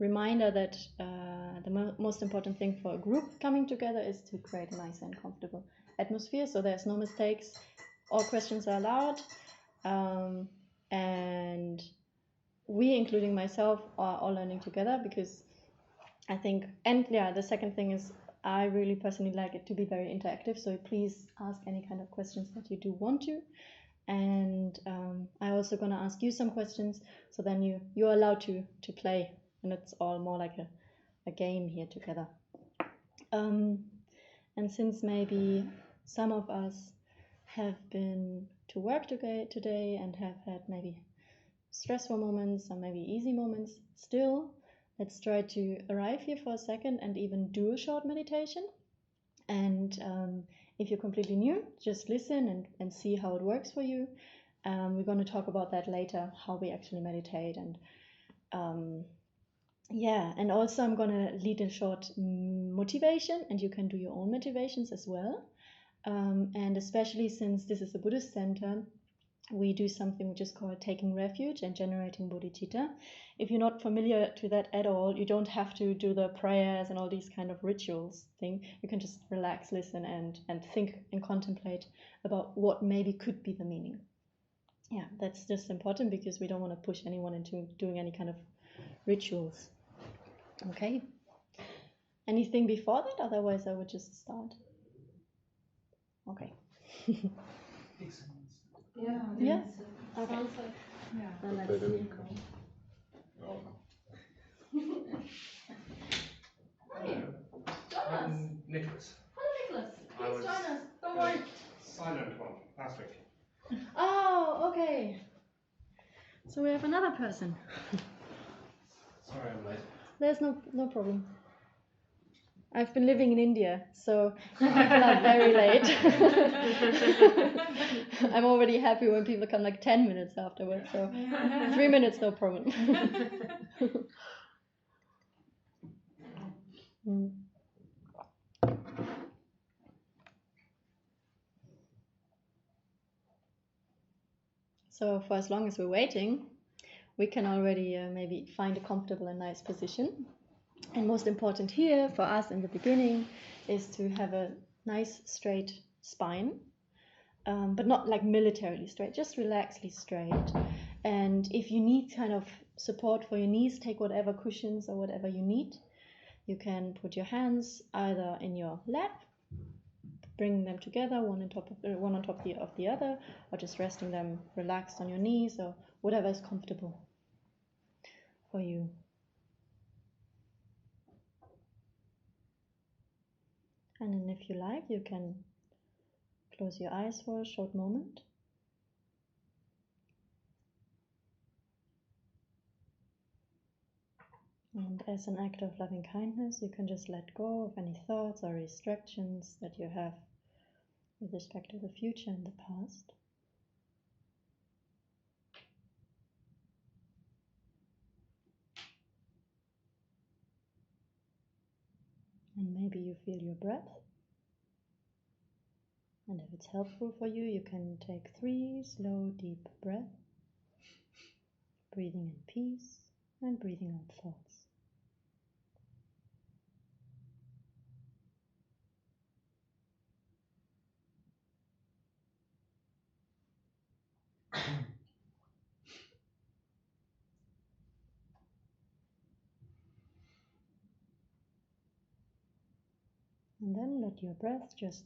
reminder that the most important thing for a group coming together is to create a nice and comfortable atmosphere, so there's no mistakes, all questions are allowed, and we, including myself, are all learning together, because I think, and yeah, the second thing is I really personally like it to be very interactive, so please ask any kind of questions that you do want to. And I'm also going to ask you some questions, so then you're allowed to play, and it's all more like a game here together. And since maybe some of us have been to work today and have had maybe stressful moments or maybe easy moments, still, let's try to arrive here for a second and even do a short meditation. And if you're completely new, just listen and see how it works for you. We're going to talk about that later, how we actually meditate. And and also I'm going to lead a short motivation, and you can do your own motivations as well. And especially since this is a Buddhist center, we do something which is called taking refuge and generating bodhicitta. If you're not familiar to that at all, you don't have to do the prayers and all these kind of rituals thing. You can just relax, listen, and think and contemplate about what maybe could be the meaning. Yeah, that's just important, because we don't want to push anyone into doing any kind of rituals. Okay. Anything before that? Otherwise, I would just start. Okay. Yeah. Okay. Yeah. Then let's see. Hi. I'm Nicholas. Hello, Nicholas. I Please was join us. Don't worry. Silent one last week. Oh, okay. So we have another person. Sorry I'm late. There's no problem. I've been living in India, so people are very late. I'm already happy when people come like 10 minutes afterwards, so 3 minutes, no problem. So for as long as we're waiting, we can already maybe find a comfortable and nice position. And most important here for us in the beginning is to have a nice straight spine, but not like militarily straight, just relaxedly straight. And if you need kind of support for your knees, take whatever cushions or whatever you need. You can put your hands either in your lap, bring them together, one on top of the other, or just resting them relaxed on your knees, or whatever is comfortable for you. And then if you like, you can close your eyes for a short moment. And as an act of loving kindness, you can just let go of any thoughts or restrictions that you have with respect to the future and the past. And maybe you feel your breath. And if it's helpful for you, you can take 3 slow, deep breaths, breathing in peace and breathing out thoughts. And then let your breath just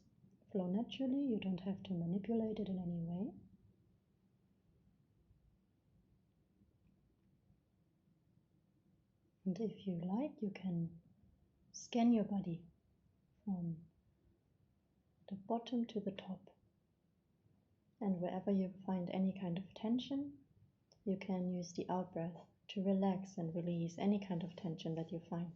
flow naturally. You don't have to manipulate it in any way. And if you like, you can scan your body from the bottom to the top. And wherever you find any kind of tension, you can use the out-breath to relax and release any kind of tension that you find.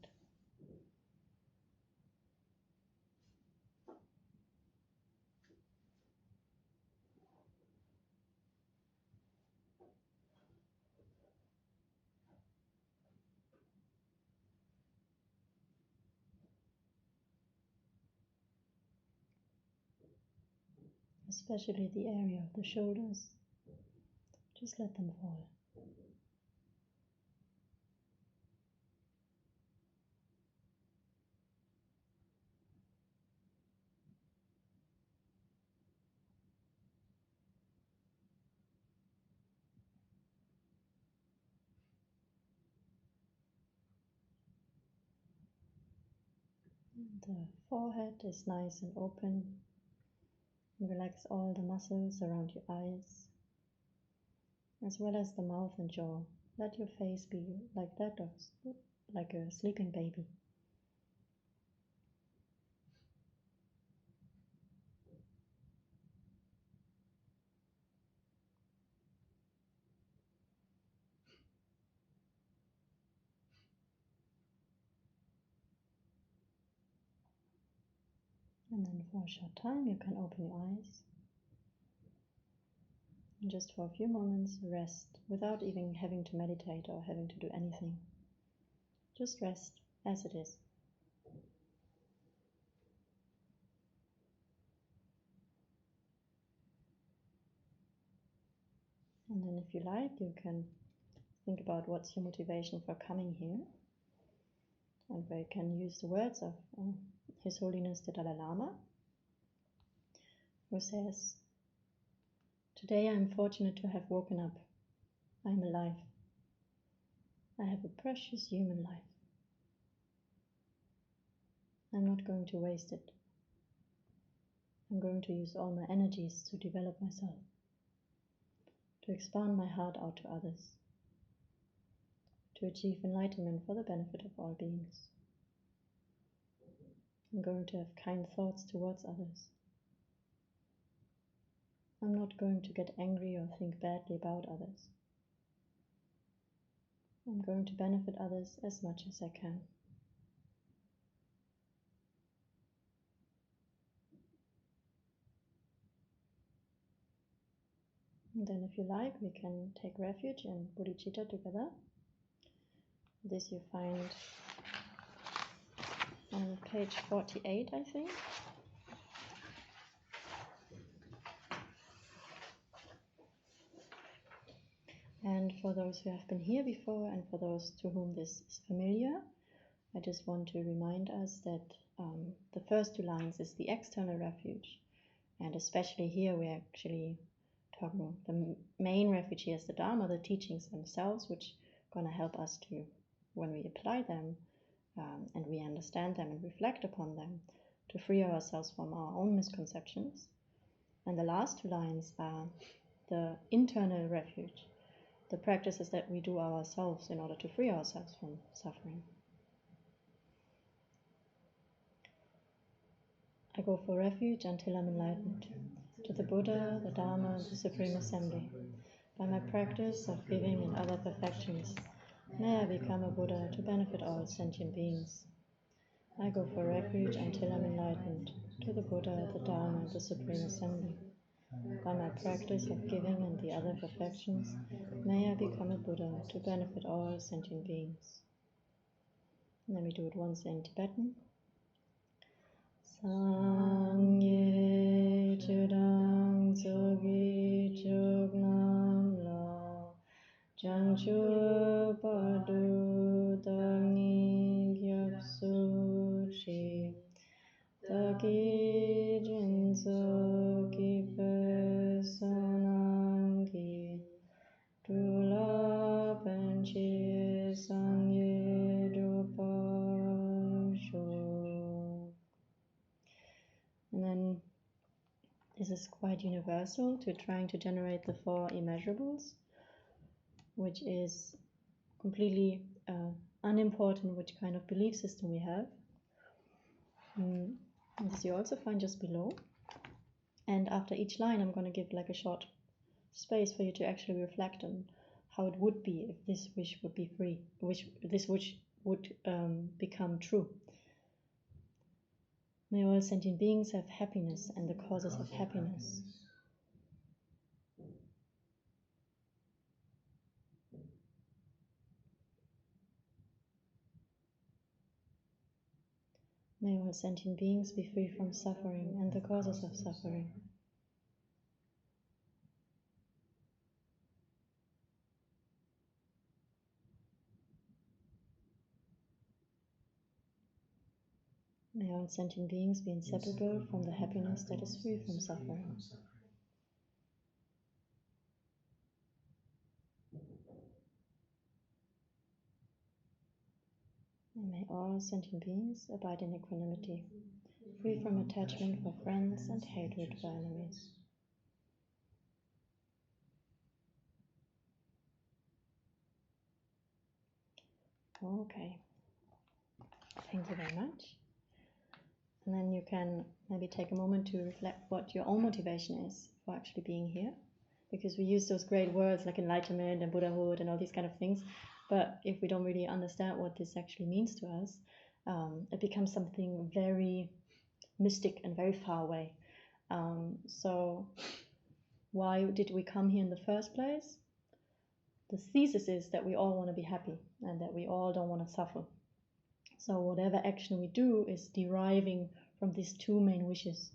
Especially the area of the shoulders, just let them fall. The forehead is nice and open. Relax all the muscles around your eyes, as well as the mouth and jaw. Let your face be like that, or like a sleeping baby. And then for a short time you can open your eyes. And just for a few moments rest without even having to meditate or having to do anything. Just rest as it is. And then if you like, you can think about what's your motivation for coming here. And we can use the words of His Holiness the Dalai Lama, who says, "Today I am fortunate to have woken up. I am alive. I have a precious human life. I'm not going to waste it. I'm going to use all my energies to develop myself, to expand my heart out to others, to achieve enlightenment for the benefit of all beings. I'm going to have kind thoughts towards others. I'm not going to get angry or think badly about others. I'm going to benefit others as much as I can." And then if you like, we can take refuge in bodhicitta together. This you find on page 48, I think. And for those who have been here before and for those to whom this is familiar, I just want to remind us that the first two lines is the external refuge. And especially here we're actually talking, the main refuge here is the Dharma, the teachings themselves, which are going to help us to, when we apply them and we understand them and reflect upon them, to free ourselves from our own misconceptions. And the last two lines are the internal refuge, the practices that we do ourselves in order to free ourselves from suffering. I go for refuge until I'm enlightened, to the Buddha, the Dharma, the Supreme Assembly. By my practice of giving and other perfections, may I become a Buddha to benefit all sentient beings. I go for refuge until I'm enlightened, to the Buddha, the Dharma, the Supreme Assembly. By my practice of giving and the other perfections, may I become a Buddha to benefit all sentient beings. And then we do it once in Tibetan. Sangye chudang tsogi chugnam la jangchu padu tangi gyapsu chi taki jinso ki personangi tula penchi sangye dupasho. And then this is quite universal to trying to generate the four immeasurables, which is completely unimportant which kind of belief system we have. This you also find just below. And after each line I'm going to give like a short space for you to actually reflect on how it would be if this wish would be free, this wish would become true. May all sentient beings have happiness and the causes of happiness. May all sentient beings be free from suffering and the causes of suffering. May all sentient beings be inseparable from the happiness that is free from suffering. And may all sentient beings abide in equanimity, free from attachment for friends and hatred for enemies. Okay, thank you very much. And then you can maybe take a moment to reflect what your own motivation is for actually being here. Because we use those great words like enlightenment and Buddhahood and all these kind of things. But if we don't really understand what this actually means to us, it becomes something very mystic and very far away. So why did we come here in the first place? The thesis is that we all want to be happy and that we all don't want to suffer. So whatever action we do is deriving from these two main wishes.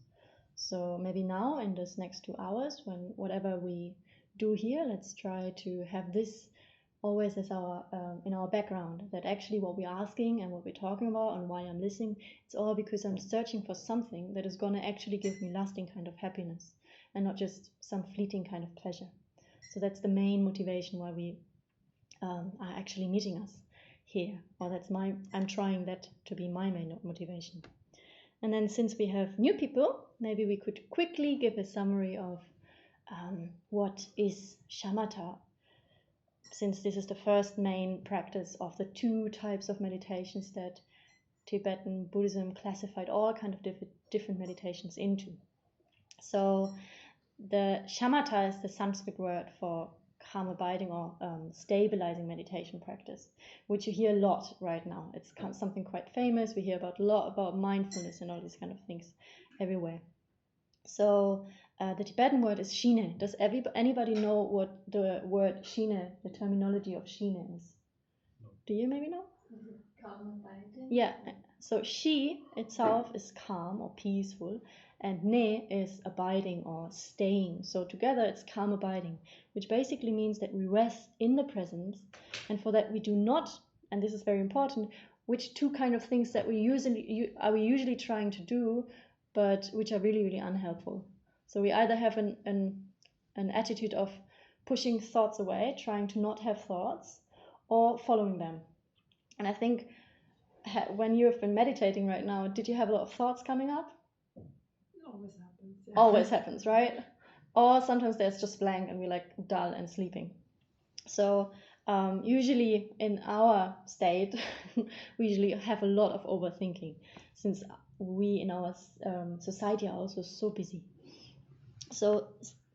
So maybe now in this next 2 hours, when whatever we do here, let's try to have this always as our in our background, that actually what we're asking and what we're talking about and why I'm listening, it's all because I'm searching for something that is going to actually give me lasting kind of happiness and not just some fleeting kind of pleasure. So that's the main motivation why we are actually meeting us here, or I'm trying that to be my main motivation. And then since we have new people, maybe we could quickly give a summary of what is shamatha, since this is the first main practice of the two types of meditations that Tibetan Buddhism classified all kind of different meditations into. So the shamatha is the Sanskrit word for calm abiding or stabilizing meditation practice, which you hear a lot right now. It's something quite famous. We hear a lot about mindfulness and all these kind of things everywhere. So the Tibetan word is shine. Does anybody know what the word shine, the terminology of shine is? No. Do you maybe know? Calm abiding. Yeah. So shi itself is calm or peaceful, and ne is abiding or staying. So together it's calm abiding, which basically means that we rest in the presence, and for that we do not, and this is very important, which two kind of things that we usually trying to do, but which are really, really unhelpful. So we either have an attitude of pushing thoughts away, trying to not have thoughts, or following them. And I think when you have been meditating right now, did you have a lot of thoughts coming up? It always happens. Yeah. Always happens, right? Or sometimes there's just blank and we're like dull and sleeping. So usually in our state, we usually have a lot of overthinking, since we in our society are also so busy. So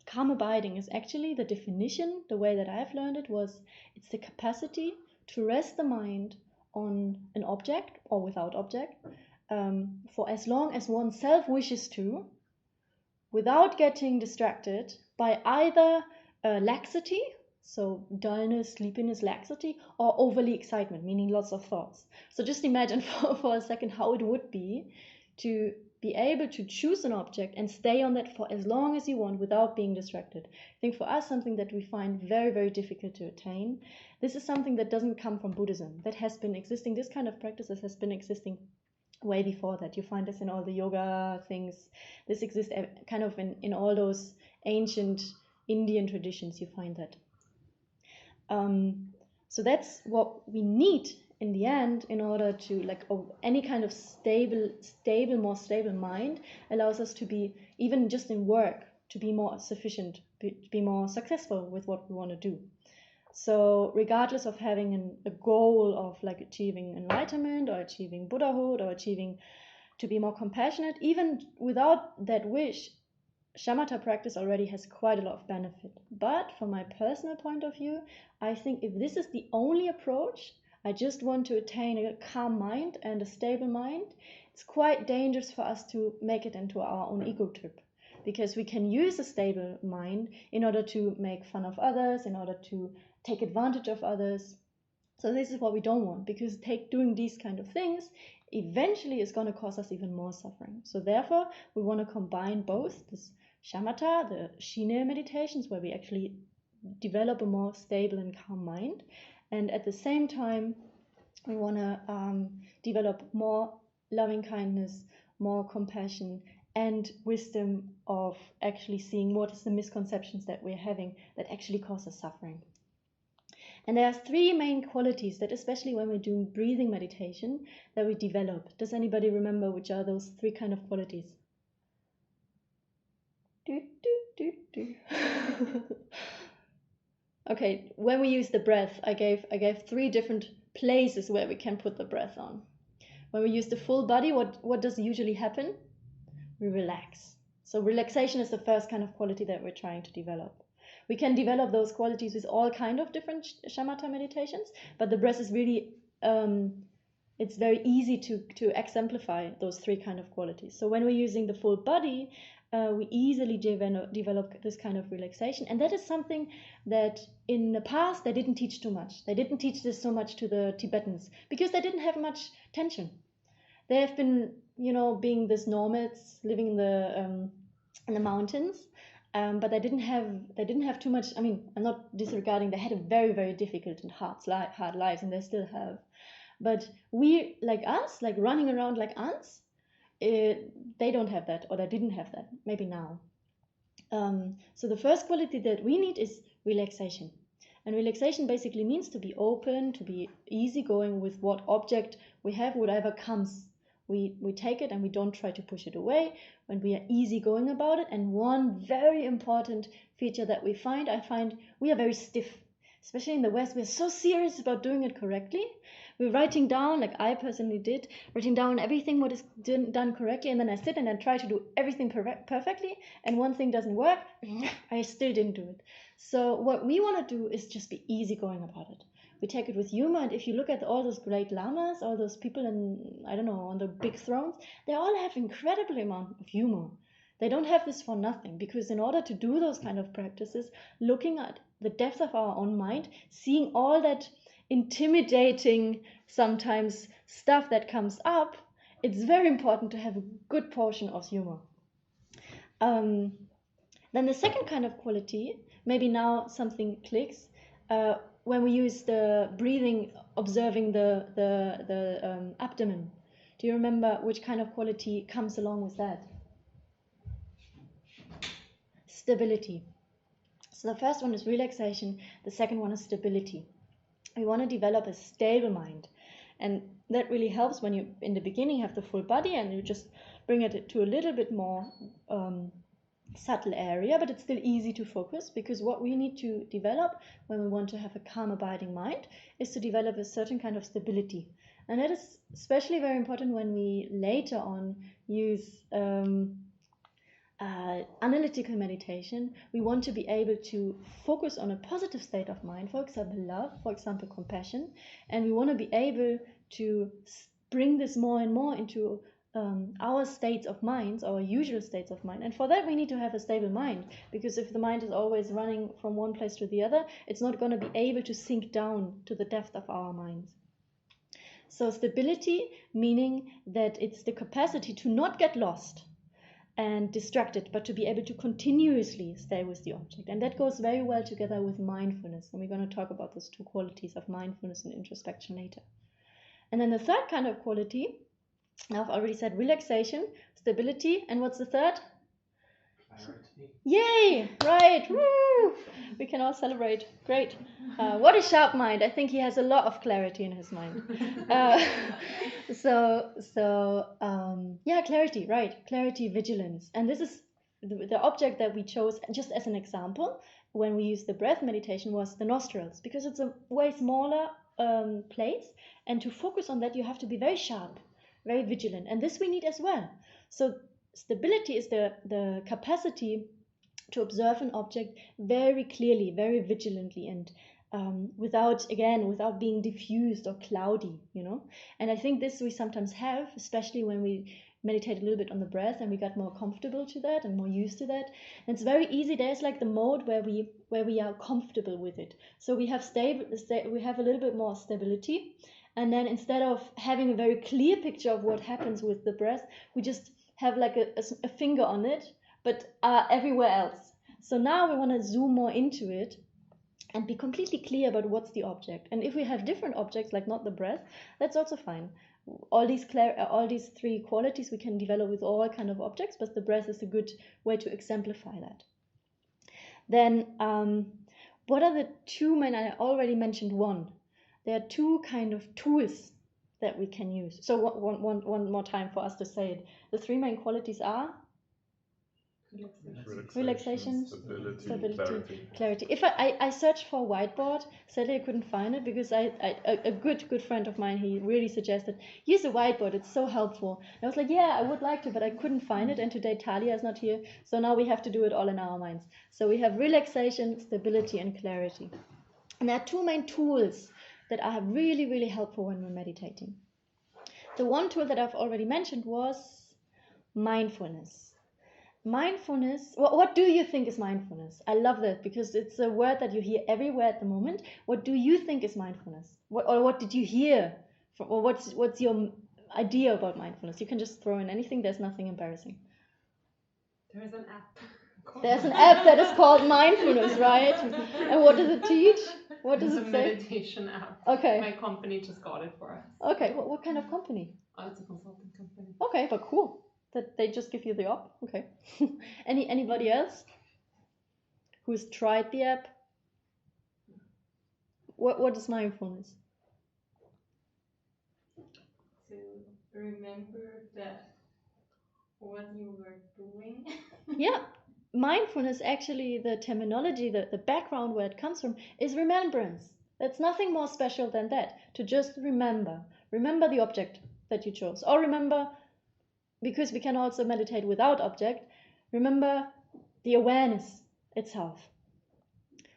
calm abiding is actually the definition, the way that I've learned it was, it's the capacity to rest the mind on an object or without object for as long as oneself wishes to, without getting distracted by either laxity, so dullness, sleepiness, laxity, or overly excitement, meaning lots of thoughts. So just imagine for a second how it would be to be able to choose an object and stay on that for as long as you want without being distracted. I think for us, something that we find very, very difficult to attain. This is something that doesn't come from Buddhism. That has been existing, this kind of practices has been existing way before that. You find this in all the yoga things. This exists kind of in all those ancient Indian traditions, you find that. So that's what we need in the end in order to, like, any kind of more stable mind allows us to be, even just in work, to be more sufficient, be more successful with what we want to do. So regardless of having a goal of like achieving enlightenment or achieving Buddhahood or achieving to be more compassionate, even without that wish, shamatha practice already has quite a lot of benefit. But from my personal point of view, I think if this is the only approach, I just want to attain a calm mind and a stable mind, it's quite dangerous for us to make it into our own ego trip. Because we can use a stable mind in order to make fun of others, in order to take advantage of others. So this is what we don't want, because doing these kind of things eventually is going to cause us even more suffering. So therefore, we want to combine both this shamatha, the shine meditations, where we actually develop a more stable and calm mind, and at the same time, we want to develop more loving kindness, more compassion, and wisdom of actually seeing what is the misconceptions that we're having that actually cause us suffering. And there are three main qualities that, especially when we're doing breathing meditation, that we develop. Does anybody remember which are those three kind of qualities? Okay, when we use the breath, I gave three different places where we can put the breath on. When we use the full body, what does usually happen? We relax. So relaxation is the first kind of quality that we're trying to develop. We can develop those qualities with all kind of different shamatha meditations, but the breath is really, it's very easy to exemplify those three kind of qualities. So when we're using the full body, we easily develop this kind of relaxation. And that is something that in the past they didn't teach too much. They didn't teach this so much to the Tibetans because they didn't have much tension. They have been, being these nomads living in the mountains, but they didn't have too much. I mean, I'm not disregarding. They had a very, very difficult and hard lives, and they still have. But we, like us, like running around like ants, they don't have that, or they didn't have that. Maybe now. So the first quality that we need is relaxation. And relaxation basically means to be open, to be easygoing with what object we have, whatever comes. We take it and we don't try to push it away, when we are easygoing about it. And one very important feature that I find we are very stiff. Especially in the West, we're so serious about doing it correctly. We're writing down, like I personally did, writing down everything what is done correctly, and then I sit and I try to do everything perfectly, and one thing doesn't work, I still didn't do it. So what we want to do is just be easygoing about it. We take it with humor, and if you look at all those great lamas, all those people on the big thrones, they all have incredible amount of humor. They don't have this for nothing, because in order to do those kind of practices, looking at the depth of our own mind, seeing all that intimidating sometimes stuff that comes up, it's very important to have a good portion of humor. Then the second kind of quality, maybe now something clicks, when we use the breathing, observing the abdomen. Do you remember which kind of quality comes along with that? Stability. So the first one is relaxation, the second one is stability. We want to develop a stable mind, and that really helps when you in the beginning have the full body and you just bring it to a little bit more subtle area, but it's still easy to focus, because what we need to develop when we want to have a calm, abiding mind is to develop a certain kind of stability. And that is especially very important when we later on use analytical meditation. We want to be able to focus on a positive state of mind, for example love, for example compassion, and we want to be able to bring this more and more into our states of minds, our usual states of mind. And for that we need to have a stable mind, because if the mind is always running from one place to the other, it's not going to be able to sink down to the depth of our minds. So stability, meaning that it's the capacity to not get lost and distracted, but to be able to continuously stay with the object. And that goes very well together with mindfulness. And we're going to talk about those two qualities of mindfulness and introspection later. And then the third kind of quality, now I've already said relaxation, stability, and what's the third? Clarity. Yay! Right! Woo! We can all celebrate. Great. What a sharp mind. I think he has a lot of clarity in his mind. Clarity, right. Clarity, vigilance. And this is the object that we chose just as an example when we used the breath meditation was the nostrils, because it's a way smaller place, and to focus on that you have to be very sharp, very vigilant, and this we need as well. So stability is the capacity to observe an object very clearly, very vigilantly, and without being diffused or cloudy, And I think this we sometimes have, especially when we meditate a little bit on the breath and we got more comfortable to that and more used to that. And it's very easy. There's like the mode where we are comfortable with it. So we have we have a little bit more stability. And then instead of having a very clear picture of what happens with the breath, we just have like a finger on it, but everywhere else. So now we want to zoom more into it and be completely clear about what's the object. And if we have different objects, like not the breath, that's also fine. All these three qualities we can develop with all kind of objects, but the breath is a good way to exemplify that. Then what are the two main? I already mentioned one. There are two kind of tools that we can use. So one more time for us to say it. The three main qualities are relaxation, stability, clarity. If I searched for a whiteboard, sadly I couldn't find it because a good friend of mine, he really suggested use a whiteboard, it's so helpful. And I was like, yeah, I would like to, but I couldn't find it, and today Talia is not here, so now we have to do it all in our minds. So we have relaxation, stability, and clarity. And there are two main tools that are really helpful when we're meditating. The one tool that I've already mentioned was mindfulness. Mindfulness, what do you think is mindfulness? I love that because it's a word that you hear everywhere at the moment. What do you think is mindfulness? What did you hear? Or what's your idea about mindfulness? You can just throw in anything, there's nothing embarrassing. There's an app. There's an app that is called mindfulness, right? And what does it teach? What does it say? It's a meditation app. Okay. My company just got it for us. Okay, what kind of company? Oh, it's a consulting company. Okay, but cool. That they just give you the app. Okay. Anybody else who's tried the app? What is mindfulness? To remember that what you were doing. Yeah. Mindfulness, actually, the terminology, the background where it comes from is remembrance. That's nothing more special than that. To just remember. Remember the object that you chose. Or remember, because we can also meditate without object, remember the awareness itself.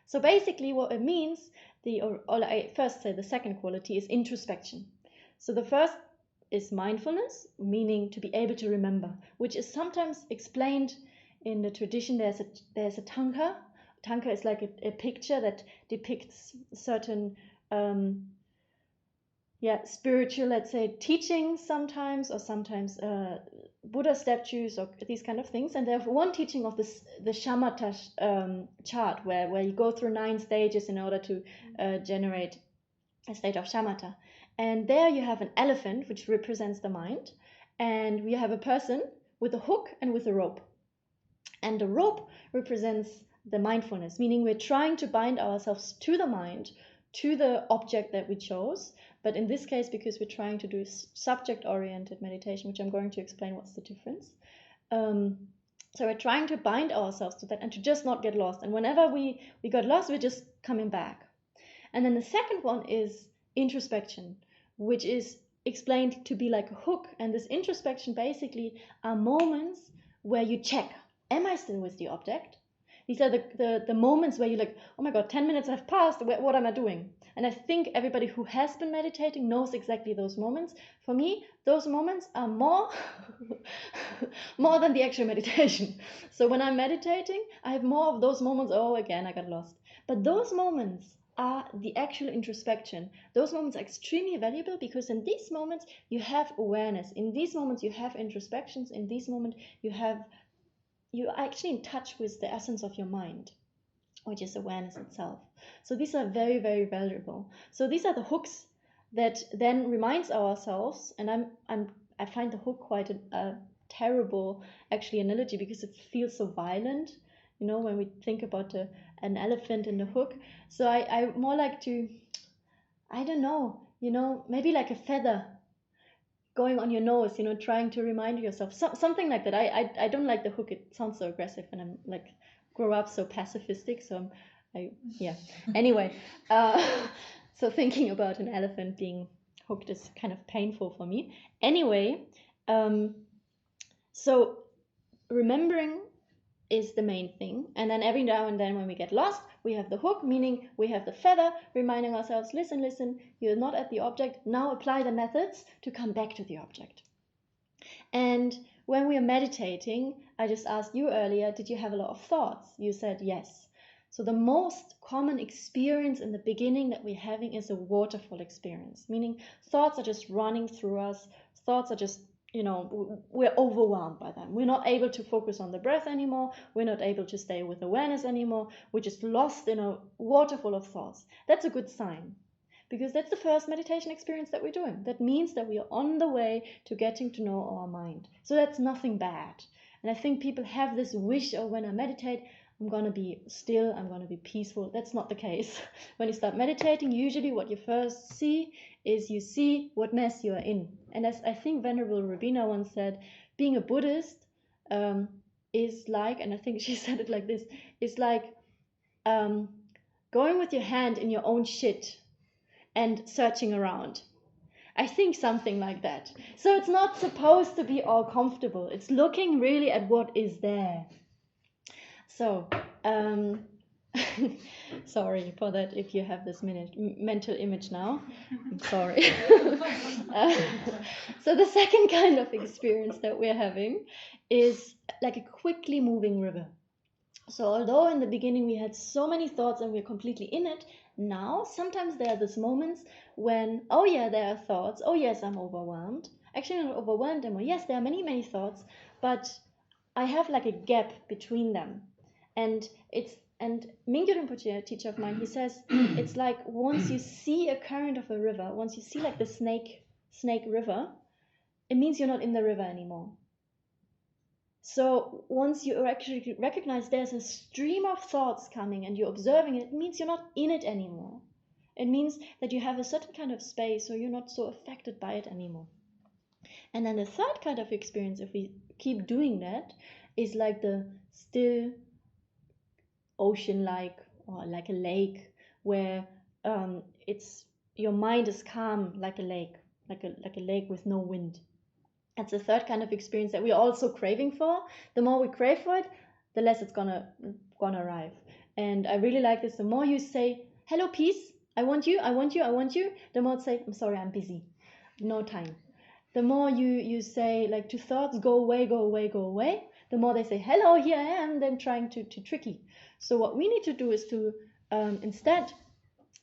So basically what it means, I first say the second quality is introspection. So the first is mindfulness, meaning to be able to remember, which is sometimes explained in the tradition. There's a tanka. Tanka is like a picture that depicts certain spiritual, let's say, teachings sometimes, or sometimes Buddha statues or these kind of things. And there's one teaching of the shamatha chart where you go through 9 stages in order to generate a state of shamatha. And there you have an elephant, which represents the mind, and we have a person with a hook and with a rope. And the rope represents the mindfulness, meaning we're trying to bind ourselves to the mind, to the object that we chose. But in this case, because we're trying to do subject-oriented meditation, which I'm going to explain what's the difference. So we're trying to bind ourselves to that and to just not get lost. And whenever we got lost, we're just coming back. And then the second one is introspection, which is explained to be like a hook. And this introspection basically are moments where you check, am I still with the object? These are the moments where you're like, oh my God, 10 minutes have passed, what am I doing? And I think everybody who has been meditating knows exactly those moments. For me, those moments are more than the actual meditation. So when I'm meditating, I have more of those moments, oh, again, I got lost. But those moments are the actual introspection. Those moments are extremely valuable because in these moments you have awareness. In these moments you have introspections. In these moments you're actually in touch with the essence of your mind, which is awareness itself. So these are very valuable. So these are the hooks that then reminds ourselves, and I find the hook quite a terrible actually analogy because it feels so violent, you know, when we think about an elephant in the hook. So I more like to, I don't know, you know, maybe like a feather going on your nose, you know, trying to remind yourself, something like that. I don't like the hook. It sounds so aggressive, and I'm like, grow up so pacifistic, so anyway, so thinking about an elephant being hooked is kind of painful for me. Anyway, so remembering is the main thing, and then every now and then when we get lost, we have the hook, meaning we have the feather reminding ourselves, listen, you're not at the object, now apply the methods to come back to the object. And when we are meditating, I just asked you earlier, did you have a lot of thoughts? You said yes. So the most common experience in the beginning that we're having is a waterfall experience, meaning thoughts are just running through us, thoughts are just, you know, we're overwhelmed by them. We're not able to focus on the breath anymore. We're not able to stay with awareness anymore. We're just lost in a waterfall of thoughts. That's a good sign, because that's the first meditation experience that we're doing. That means that we are on the way to getting to know our mind. So that's nothing bad. And I think people have this wish, oh, when I meditate, I'm gonna be still, I'm gonna be peaceful. That's not the case. When you start meditating, usually what you first see is you see what mess you are in. And as I think Venerable Rabina once said, being a Buddhist is like, and I think she said it like this, is like going with your hand in your own shit and searching around. I think something like that. So it's not supposed to be all comfortable. It's looking really at what is there. So, sorry for that if you have this mental image now. I'm sorry. So the second kind of experience that we're having is like a quickly moving river. So although in the beginning we had so many thoughts and we're completely in it, now sometimes there are these moments when, oh yeah, there are thoughts. Oh yes, I'm overwhelmed. Actually, not overwhelmed anymore. Yes, there are many, many thoughts, but I have like a gap between them. And Mingyur Rinpoche, a teacher of mine, he says it's like once you see a current of a river, once you see like the snake river, it means you're not in the river anymore. So once you actually recognize there's a stream of thoughts coming and you're observing it, it means you're not in it anymore. It means that you have a certain kind of space, so you're not so affected by it anymore. And then the third kind of experience, if we keep doing that, is like the still ocean-like or like a lake where it's your mind is calm like a lake, like a lake with no wind. That's the third kind of experience that we're also craving for. The more we crave for it, the less it's gonna arrive. And I really like this. The more you say, hello, peace, I want you, I want you, I want you, the more it's say, I'm sorry, I'm busy, no time. The more you say, like, to thoughts, go away, go away, go away, the more they say, hello, here I am, then trying to trick you. So what we need to do is to instead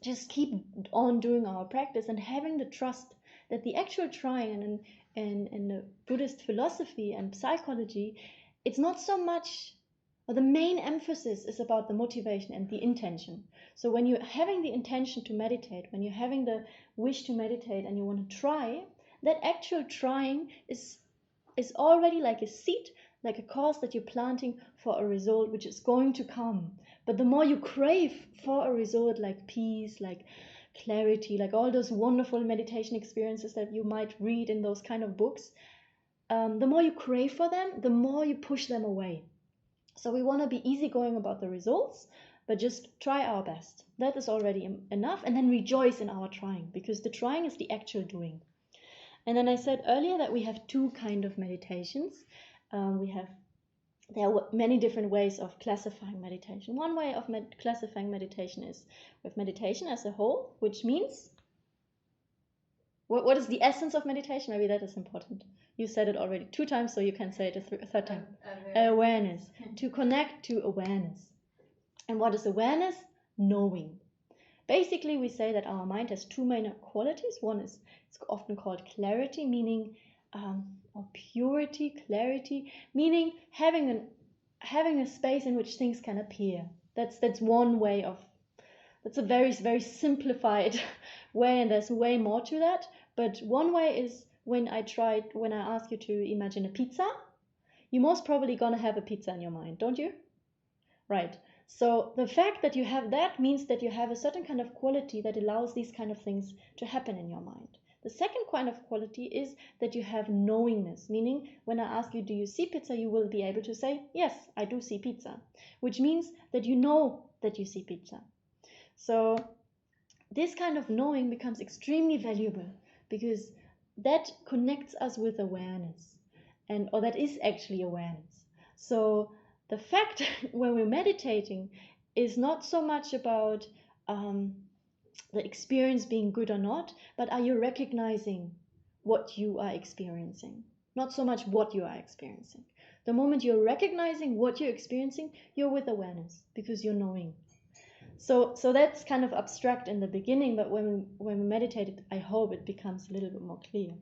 just keep on doing our practice and having the trust that the actual trying and the Buddhist philosophy and psychology, it's not so much, or the main emphasis is about the motivation and the intention. So when you're having the intention to meditate, when you're having the wish to meditate and you want to try, that actual trying is already like a seed, like a cause that you're planting for a result which is going to come. But the more you crave for a result like peace, like clarity, like all those wonderful meditation experiences that you might read in those kind of books, the more you crave for them, the more you push them away. So we want to be easygoing about the results, but just try our best. That is already enough. And then rejoice in our trying, because the trying is the actual doing. And then I said earlier that we have two kind of meditations. There are many different ways of classifying meditation. One way of classifying meditation is with meditation as a whole, which means, what is the essence of meditation? Maybe that is important. You said it already 2 times, so you can say it a third time. Awareness. To connect to awareness. And what is awareness? Knowing. Basically, we say that our mind has 2 main qualities. One is, it's often called clarity, meaning or purity, clarity, meaning having a space in which things can appear. That's one way of, that's a very, very simplified way, and there's way more to that. But one way is when I ask you to imagine a pizza, you're most probably gonna have a pizza in your mind, don't you? Right. So the fact that you have that means that you have a certain kind of quality that allows these kind of things to happen in your mind. The second kind of quality is that you have knowingness, meaning when I ask you, do you see pizza, you will be able to say, yes, I do see pizza, which means that you know that you see pizza. So this kind of knowing becomes extremely valuable because that connects us with awareness, or that is actually awareness. So the fact when we're meditating is not so much about the experience being good or not, but are you recognizing what you are experiencing? Not so much what you are experiencing. The moment you're recognizing what you're experiencing, you're with awareness because you're knowing. So that's kind of abstract in the beginning, but when we meditate, I hope it becomes a little bit more clear.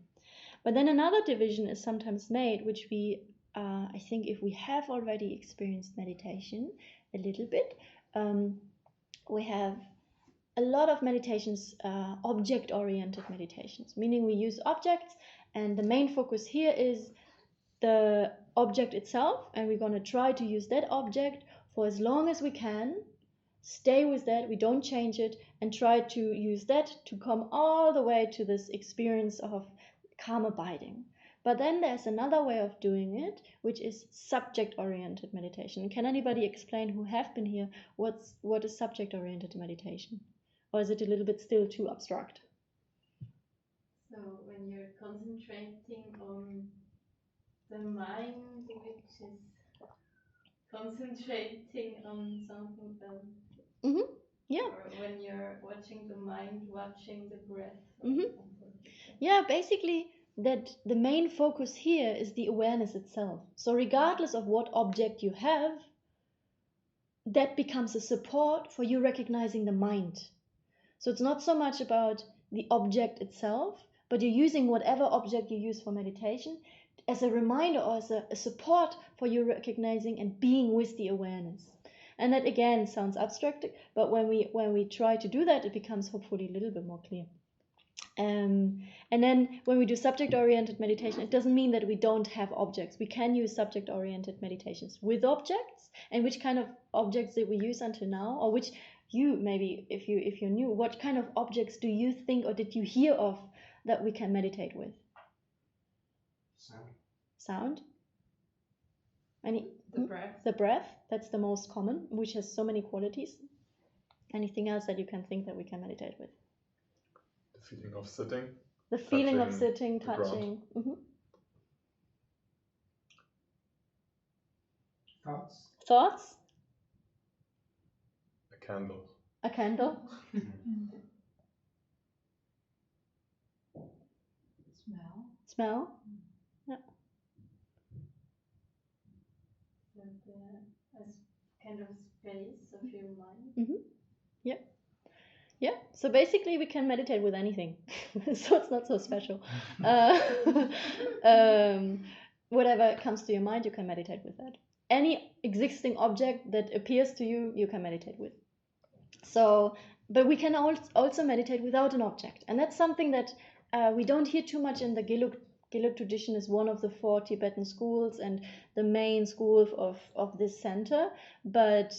But then another division is sometimes made, which we, I think if we have already experienced meditation a little bit, we have a lot of meditations, object-oriented meditations, meaning we use objects, and the main focus here is the object itself, and we're going to try to use that object for as long as we can, stay with that, we don't change it, and try to use that to come all the way to this experience of calm abiding. But then there's another way of doing it, which is subject-oriented meditation. Can anybody explain, who have been here, what is subject-oriented meditation? Or is it a little bit still too abstract? So when you're concentrating on the mind, which is concentrating on something else. Yeah. Or when you're watching the mind, watching the breath. Yeah, basically that the main focus here is the awareness itself. So regardless of what object you have, that becomes a support for you recognizing the mind. So it's not so much about the object itself, but you're using whatever object you use for meditation as a reminder or as a support for you recognizing and being with the awareness. And that again sounds abstract, but when we try to do that, it becomes hopefully a little bit more clear. And then when we do subject-oriented meditation, it doesn't mean that we don't have objects. We can use subject-oriented meditations with objects. And which kind of objects did we use until now? Or which you, maybe if you're new, what kind of objects do you think or did you hear of that we can meditate with? Sound? The breath. The breath, that's the most common, which has so many qualities. Anything else that you can think that we can meditate with? The feeling of sitting. The feeling of sitting, touching. Thoughts? A candle. A candle? Smell? Yeah. As kind of space of your mind. Yeah, so basically we can meditate with anything. So it's not so special. Whatever comes to your mind, you can meditate with that. Any existing object that appears to you, you can meditate with. So, but we can also meditate without an object. And that's something that we don't hear too much in the Gelug tradition. Is one of the 4 Tibetan schools and the main school of this center. But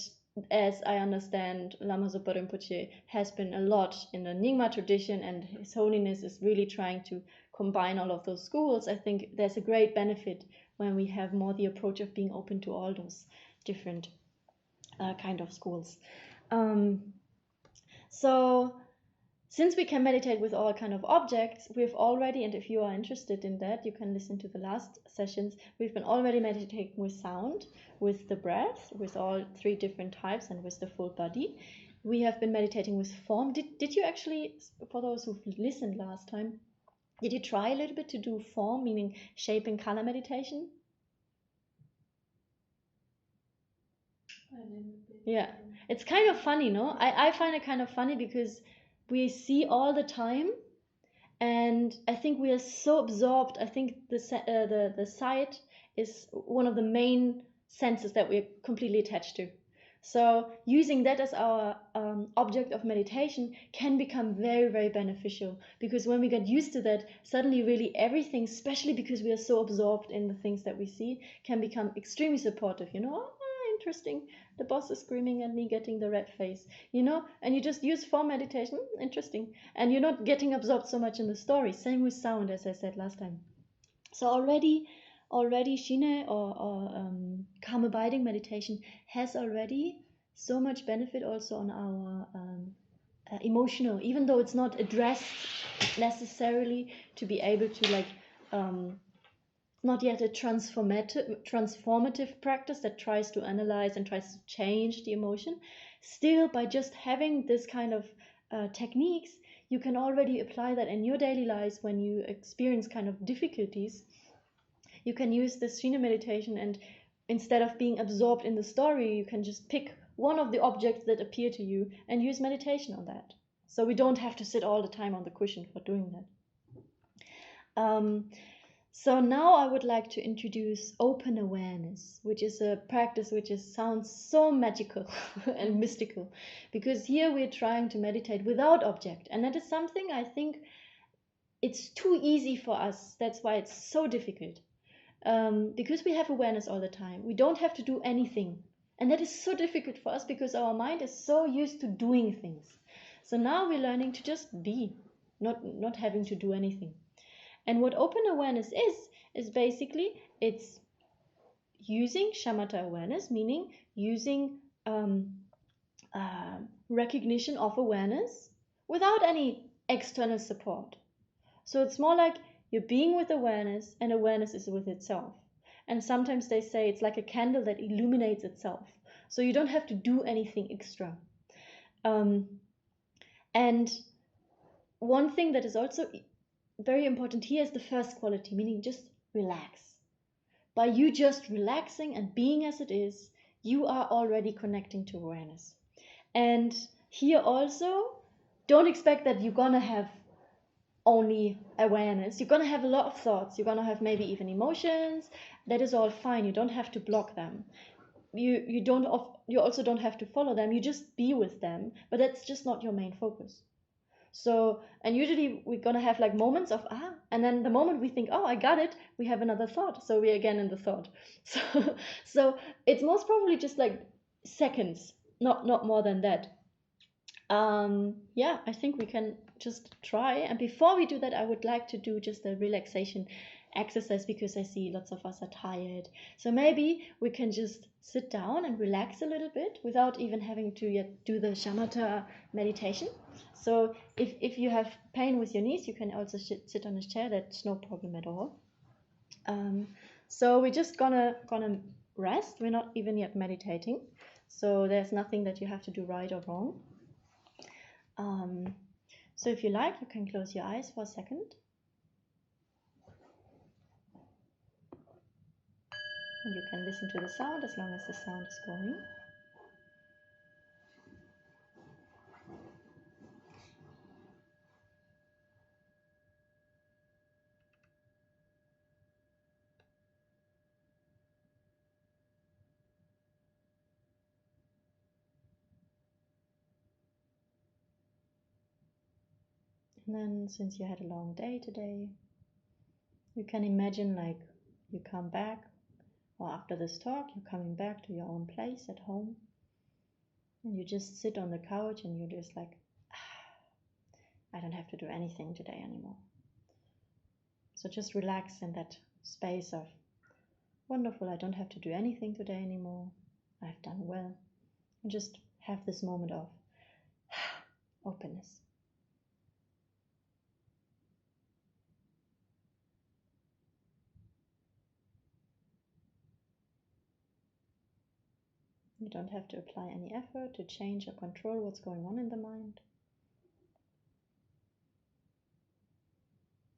as I understand, Lama Zopa Rinpoche has been a lot in the Nyingma tradition, and His Holiness is really trying to combine all of those schools. I think there's a great benefit when we have more the approach of being open to all those different kind of schools. So since we can meditate with all kind of objects, we've already, and if you are interested in that, you can listen to the last sessions, we've been already meditating with sound, with the breath, with all 3 different types, and with the full body. We have been meditating with form. Did you actually, for those who've listened last time, did you try a little bit to do form, meaning shape and color meditation? Yeah, it's kind of funny, no? I find it kind of funny because we see all the time, and I think we are so absorbed. I think the sight is one of the main senses that we're completely attached to. So using that as our object of meditation can become very, very beneficial, because when we get used to that, suddenly really everything, especially because we are so absorbed in the things that we see, can become extremely supportive. Interesting, the boss is screaming at me, getting the red face, and you just use form meditation, interesting, and you're not getting absorbed so much in the story. Same with sound, as I said last time. So already Shine or calm abiding meditation has already so much benefit also on our emotional, even though it's not addressed necessarily to be able to not yet a transformative practice that tries to analyze and tries to change the emotion. Still, by just having this kind of techniques, you can already apply that in your daily lives when you experience kind of difficulties. You can use this Shina meditation, and instead of being absorbed in the story, you can just pick one of the objects that appear to you and use meditation on that. So we don't have to sit all the time on the cushion for doing that. So now I would like to introduce open awareness, which is a practice which sounds so magical and mystical, because here we're trying to meditate without object, and that is something I think it's too easy for us. That's why it's so difficult, because we have awareness all the time. We don't have to do anything. And that is so difficult for us because our mind is so used to doing things. So now we're learning to just be, not having to do anything. And what open awareness is basically it's using shamatha awareness, meaning using recognition of awareness without any external support. So it's more like you're being with awareness, and awareness is with itself. And sometimes they say it's like a candle that illuminates itself. So you don't have to do anything extra. And one thing that is also very important here is the first quality, meaning just relax. By you just relaxing and being as it is, you are already connecting to awareness. And here also, don't expect that you're gonna have only awareness. You're gonna have a lot of thoughts. You're gonna have maybe even emotions. That is all fine. You don't have to block them. You also don't have to follow them. You just be with them. But that's just not your main focus. So, and usually we're gonna have like moments of and then the moment we think, oh, I got it, we have another thought. So we're again in the thought. So it's most probably just like seconds, not more than that. Yeah, I think we can just try. And before we do that, I would like to do just a relaxation exercise because I see lots of us are tired. So maybe we can just sit down and relax a little bit without even having to yet do the shamatha meditation. So if you have pain with your knees, you can also sit on a chair. That's no problem at all. So we're just gonna rest. We're not even yet meditating. So there's nothing that you have to do right or wrong. So if you like, you can close your eyes for a second. And you can listen to the sound as long as the sound is going. And then, since you had a long day today, you can imagine like you come back, or after this talk, you're coming back to your own place at home. And you just sit on the couch and you're just like, I don't have to do anything today anymore. So just relax in that space of, wonderful, I don't have to do anything today anymore. I've done well. And just have this moment of openness. You don't have to apply any effort to change or control what's going on in the mind.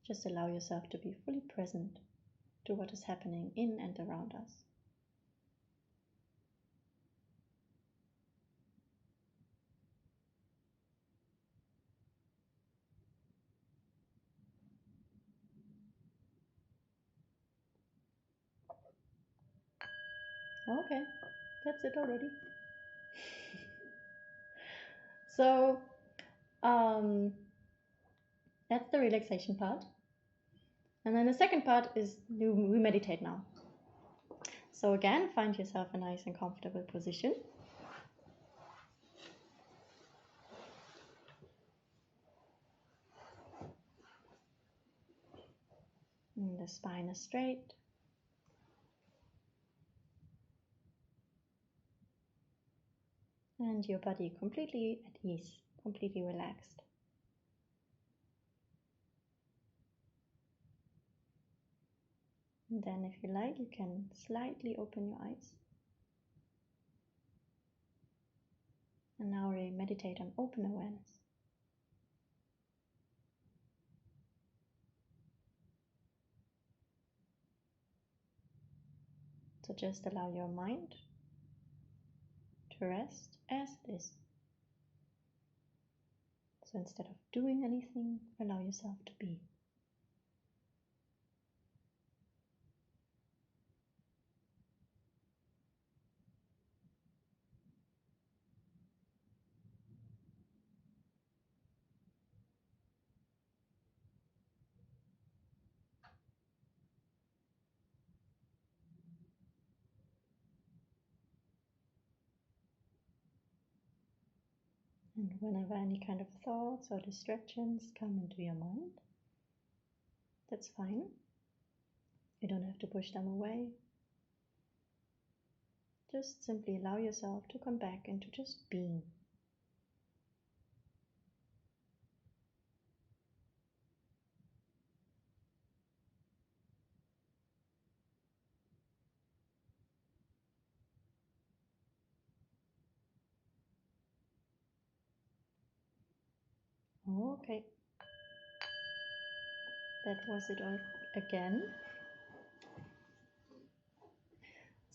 Just allow yourself to be fully present to what is happening in and around us. Okay, that's it already. So, that's the relaxation part. And then the second part is we meditate now. So again, find yourself a nice and comfortable position. And the spine is straight. And your body completely at ease, completely relaxed. And then if you like, you can slightly open your eyes. And now we meditate on open awareness. So just allow your mind to rest as it is. So instead of doing anything, allow yourself to be. And whenever any kind of thoughts or distractions come into your mind, that's fine. You don't have to push them away. Just simply allow yourself to come back into just being. Okay, that was it all again.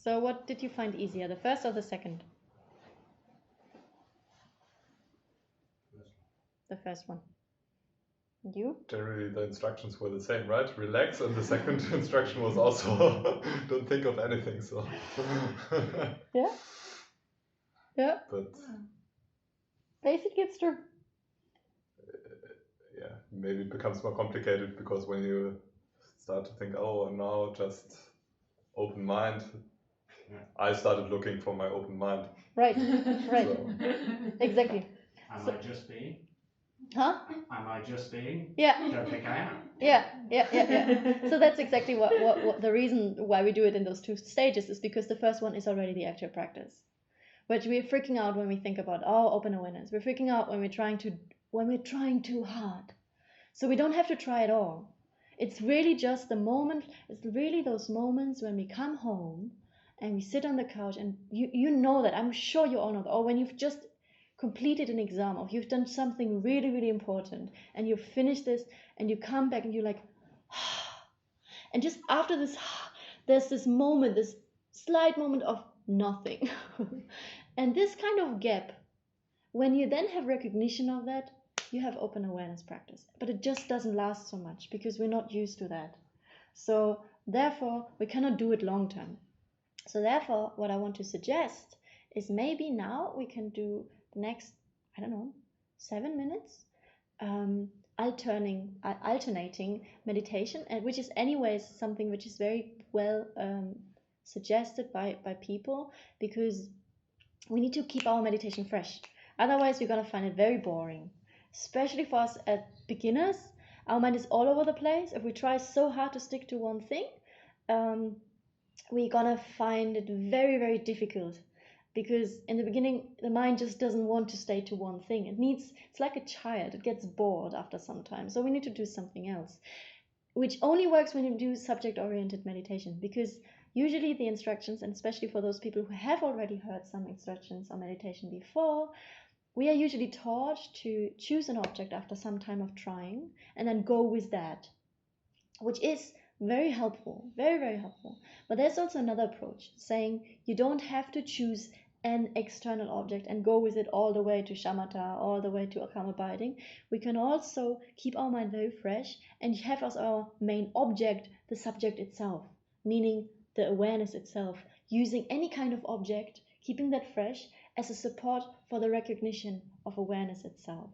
So what did you find easier, the first or the second? The first one. And you? Generally, the instructions were the same, right? Relax, and the second instruction was also don't think of anything. So. Yeah. Yeah. But Basically, it's true. yeah, maybe it becomes more complicated because when you start to think, oh, now just open mind, I started looking for my open mind. Right. Right. So. Exactly. Am I just being? Huh? Am I just being? Yeah. Don't think I am. Yeah. So that's exactly what the reason why we do it in those two stages is because the first one is already the actual practice. But we're freaking out when we think about open awareness. We're freaking out when we're trying too hard. So we don't have to try at all. It's really just the moment, it's really those moments when we come home and we sit on the couch and you know that, I'm sure you all know that, or when you've just completed an exam or you've done something really, really important and you've finished this and you come back and you're like, and just after this, there's this moment, this slight moment of nothing. And this kind of gap, when you then have recognition of that, you have open awareness practice. But it just doesn't last so much because we're not used to that. So therefore, we cannot do it long term. So therefore, what I want to suggest is maybe now we can do the next, 7 minutes, alternating meditation, and which is anyways something which is very well suggested by people, because we need to keep our meditation fresh. Otherwise, we're going to find it very boring, especially for us as beginners. Our mind is all over the place. If we try so hard to stick to one thing, we're going to find it very, very difficult, because in the beginning, the mind just doesn't want to stay to one thing. It's like a child. It gets bored after some time. So we need to do something else, which only works when you do subject-oriented meditation, because usually the instructions, and especially for those people who have already heard some instructions on meditation before, we are usually taught to choose an object after some time of trying and then go with that, which is very helpful, very, very helpful. But there's also another approach, saying you don't have to choose an external object and go with it all the way to shamatha, all the way to calm abiding. We can also keep our mind very fresh and have as our main object the subject itself, meaning the awareness itself, using any kind of object, keeping that fresh as a support for the recognition of awareness itself.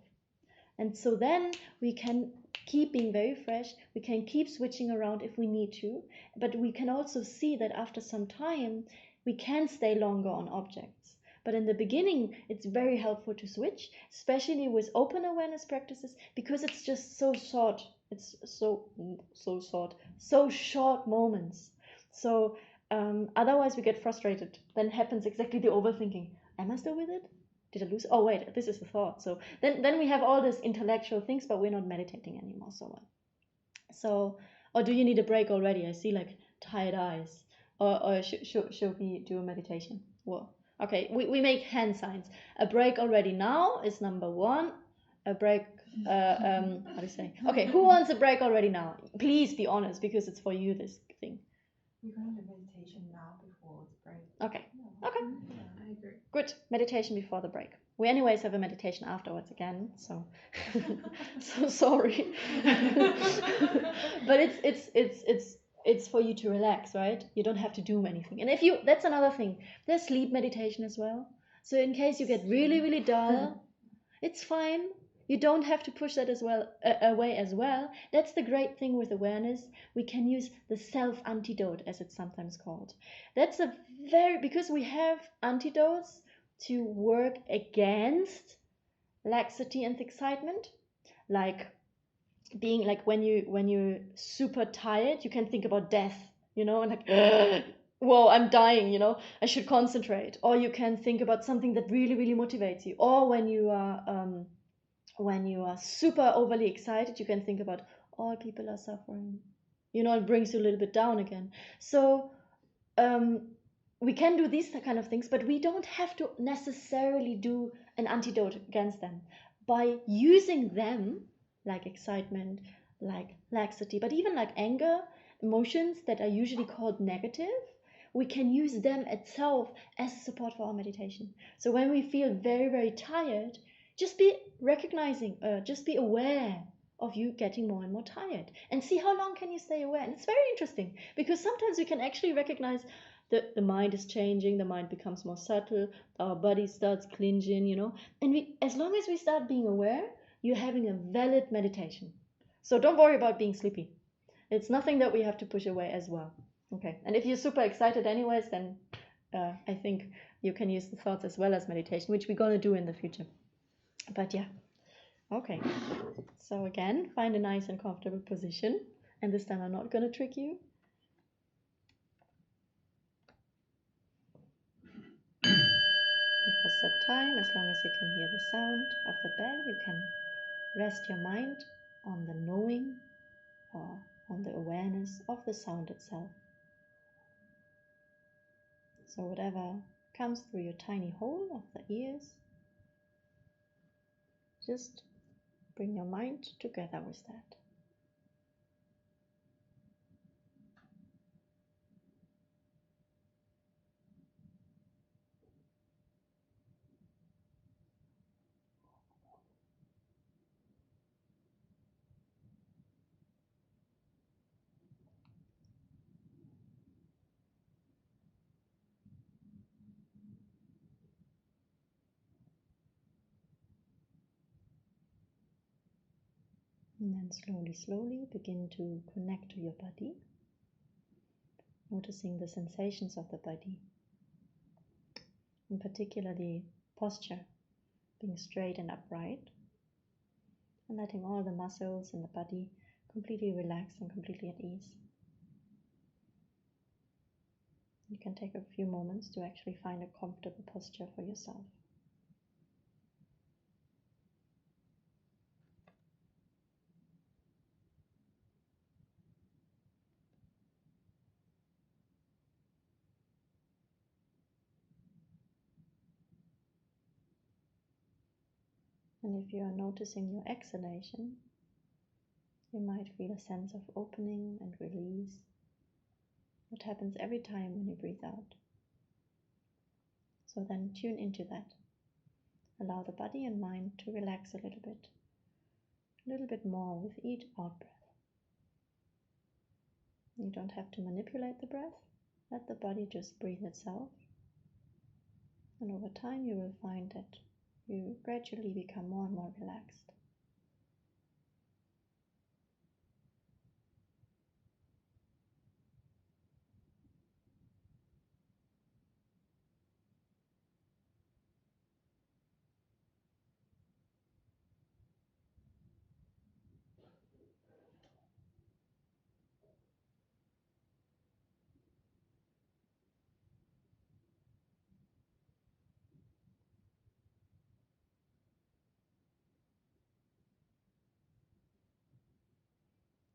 And so then we can keep being very fresh, we can keep switching around if we need to, but we can also see that after some time we can stay longer on objects. But in the beginning, it's very helpful to switch, especially with open awareness practices, because it's just so short. It's so short moments. So otherwise we get frustrated. Then happens exactly the overthinking. Am I still with it? Did I lose? Oh wait, this is the thought. So then we have all these intellectual things, but we're not meditating anymore. So or do you need a break already? I see like tired eyes. Or should we do a meditation? Well, okay, we make hand signs. A break already now is number one. A break, how do you say? Okay, who wants a break already now? Please be honest, because it's for you, this thing. We're going to meditation now before the break. Okay. Okay. Yeah, I agree. Good. Meditation before the break. We anyways have a meditation afterwards again, so so sorry. But it's for you to relax, right? You don't have to do anything. And that's another thing. There's sleep meditation as well. So in case you get really, really dull, it's fine. You don't have to push that as well away as well. That's the great thing with awareness. We can use the self-antidote, as it's sometimes called. That's because we have antidotes to work against laxity and excitement, like being like when you're super tired, you can think about death, and like, whoa, I'm dying, I should concentrate. Or you can think about something that really, really motivates you. Or when you are super overly excited, you can think about all people are suffering. It brings you a little bit down again. So we can do these kind of things, but we don't have to necessarily do an antidote against them. By using them, like excitement, like laxity, but even like anger, emotions that are usually called negative, we can use them itself as support for our meditation. So when we feel very, very tired, just be recognizing, just be aware of you getting more and more tired, and see how long can you stay aware. And it's very interesting, because sometimes we can actually recognize the mind is changing, the mind becomes more subtle, our body starts clenching, and as long as we start being aware, you're having a valid meditation. So don't worry about being sleepy. It's nothing that we have to push away as well. Okay, and if you're super excited anyways, then I think you can use the thoughts as well as meditation, which we're going to do in the future. But yeah, okay. So again, find a nice and comfortable position, and this time I'm not going to trick you. And for set time, as long as you can hear the sound of the bell, you can rest your mind on the knowing or on the awareness of the sound itself. So whatever comes through your tiny hole of the ears, just bring your mind together with that. And then slowly, slowly begin to connect to your body, noticing the sensations of the body, in particular the posture, being straight and upright, and letting all the muscles in the body completely relax and completely at ease. You can take a few moments to actually find a comfortable posture for yourself. And if you are noticing your exhalation, you might feel a sense of opening and release. What happens every time when you breathe out. So then tune into that. Allow the body and mind to relax a little bit more with each out breath. You don't have to manipulate the breath. Let the body just breathe itself. And over time you will find that you gradually become more and more relaxed.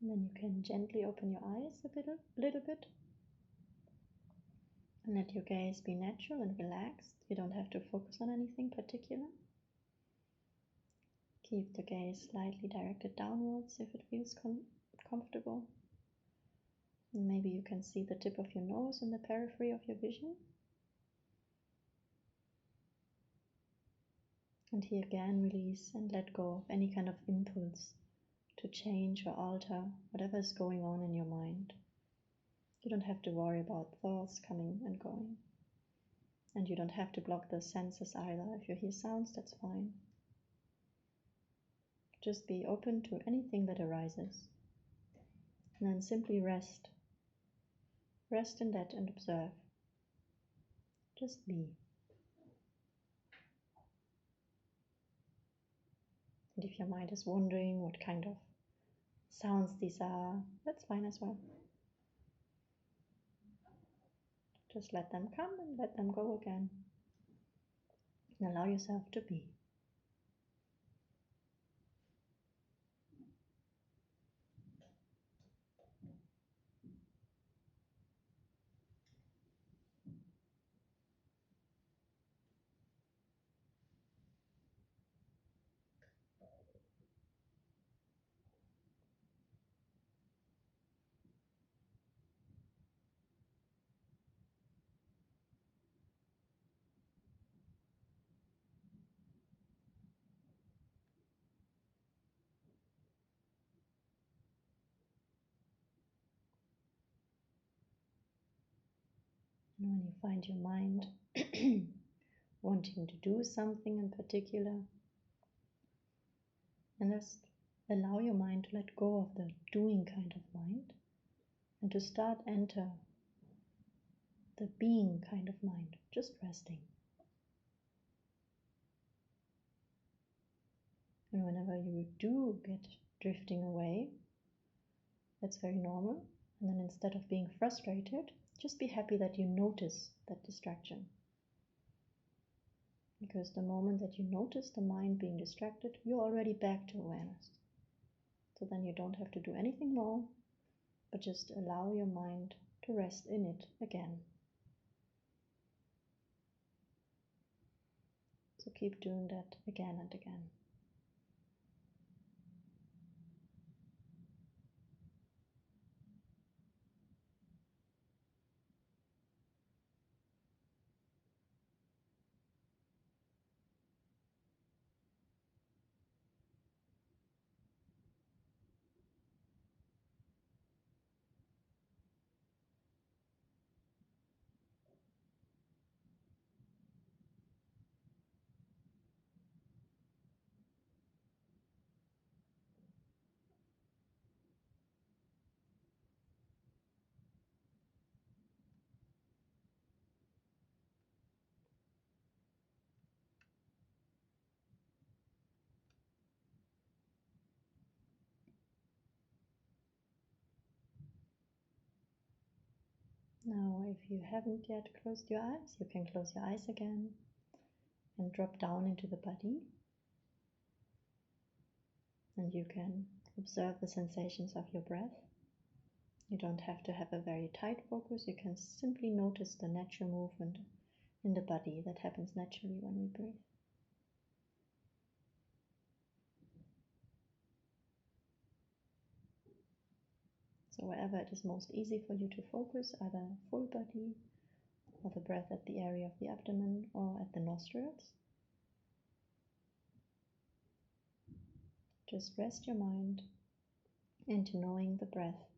And then you can gently open your eyes a little bit. And let your gaze be natural and relaxed. You don't have to focus on anything particular. Keep the gaze slightly directed downwards if it feels comfortable. And maybe you can see the tip of your nose in the periphery of your vision. And here again, release and let go of any kind of impulse to change or alter whatever is going on in your mind. You don't have to worry about thoughts coming and going. And you don't have to block the senses either. If you hear sounds, that's fine. Just be open to anything that arises. And then simply rest. Rest in that and observe. Just be. And if your mind is wondering what kind of sounds these are, that's fine as well. Just let them come and let them go again. And allow yourself to be. And when you find your mind wanting to do something in particular, and just allow your mind to let go of the doing kind of mind and to start enter the being kind of mind, just resting. And whenever you do get drifting away, that's very normal. And then instead of being frustrated, just be happy that you notice that distraction. Because the moment that you notice the mind being distracted, you're already back to awareness. So then you don't have to do anything more, but just allow your mind to rest in it again. So keep doing that again and again. Now, if you haven't yet closed your eyes, you can close your eyes again and drop down into the body. And you can observe the sensations of your breath. You don't have to have a very tight focus. You can simply notice the natural movement in the body that happens naturally when we breathe. So wherever it is most easy for you to focus, either full body or the breath at the area of the abdomen or at the nostrils, just rest your mind into knowing the breath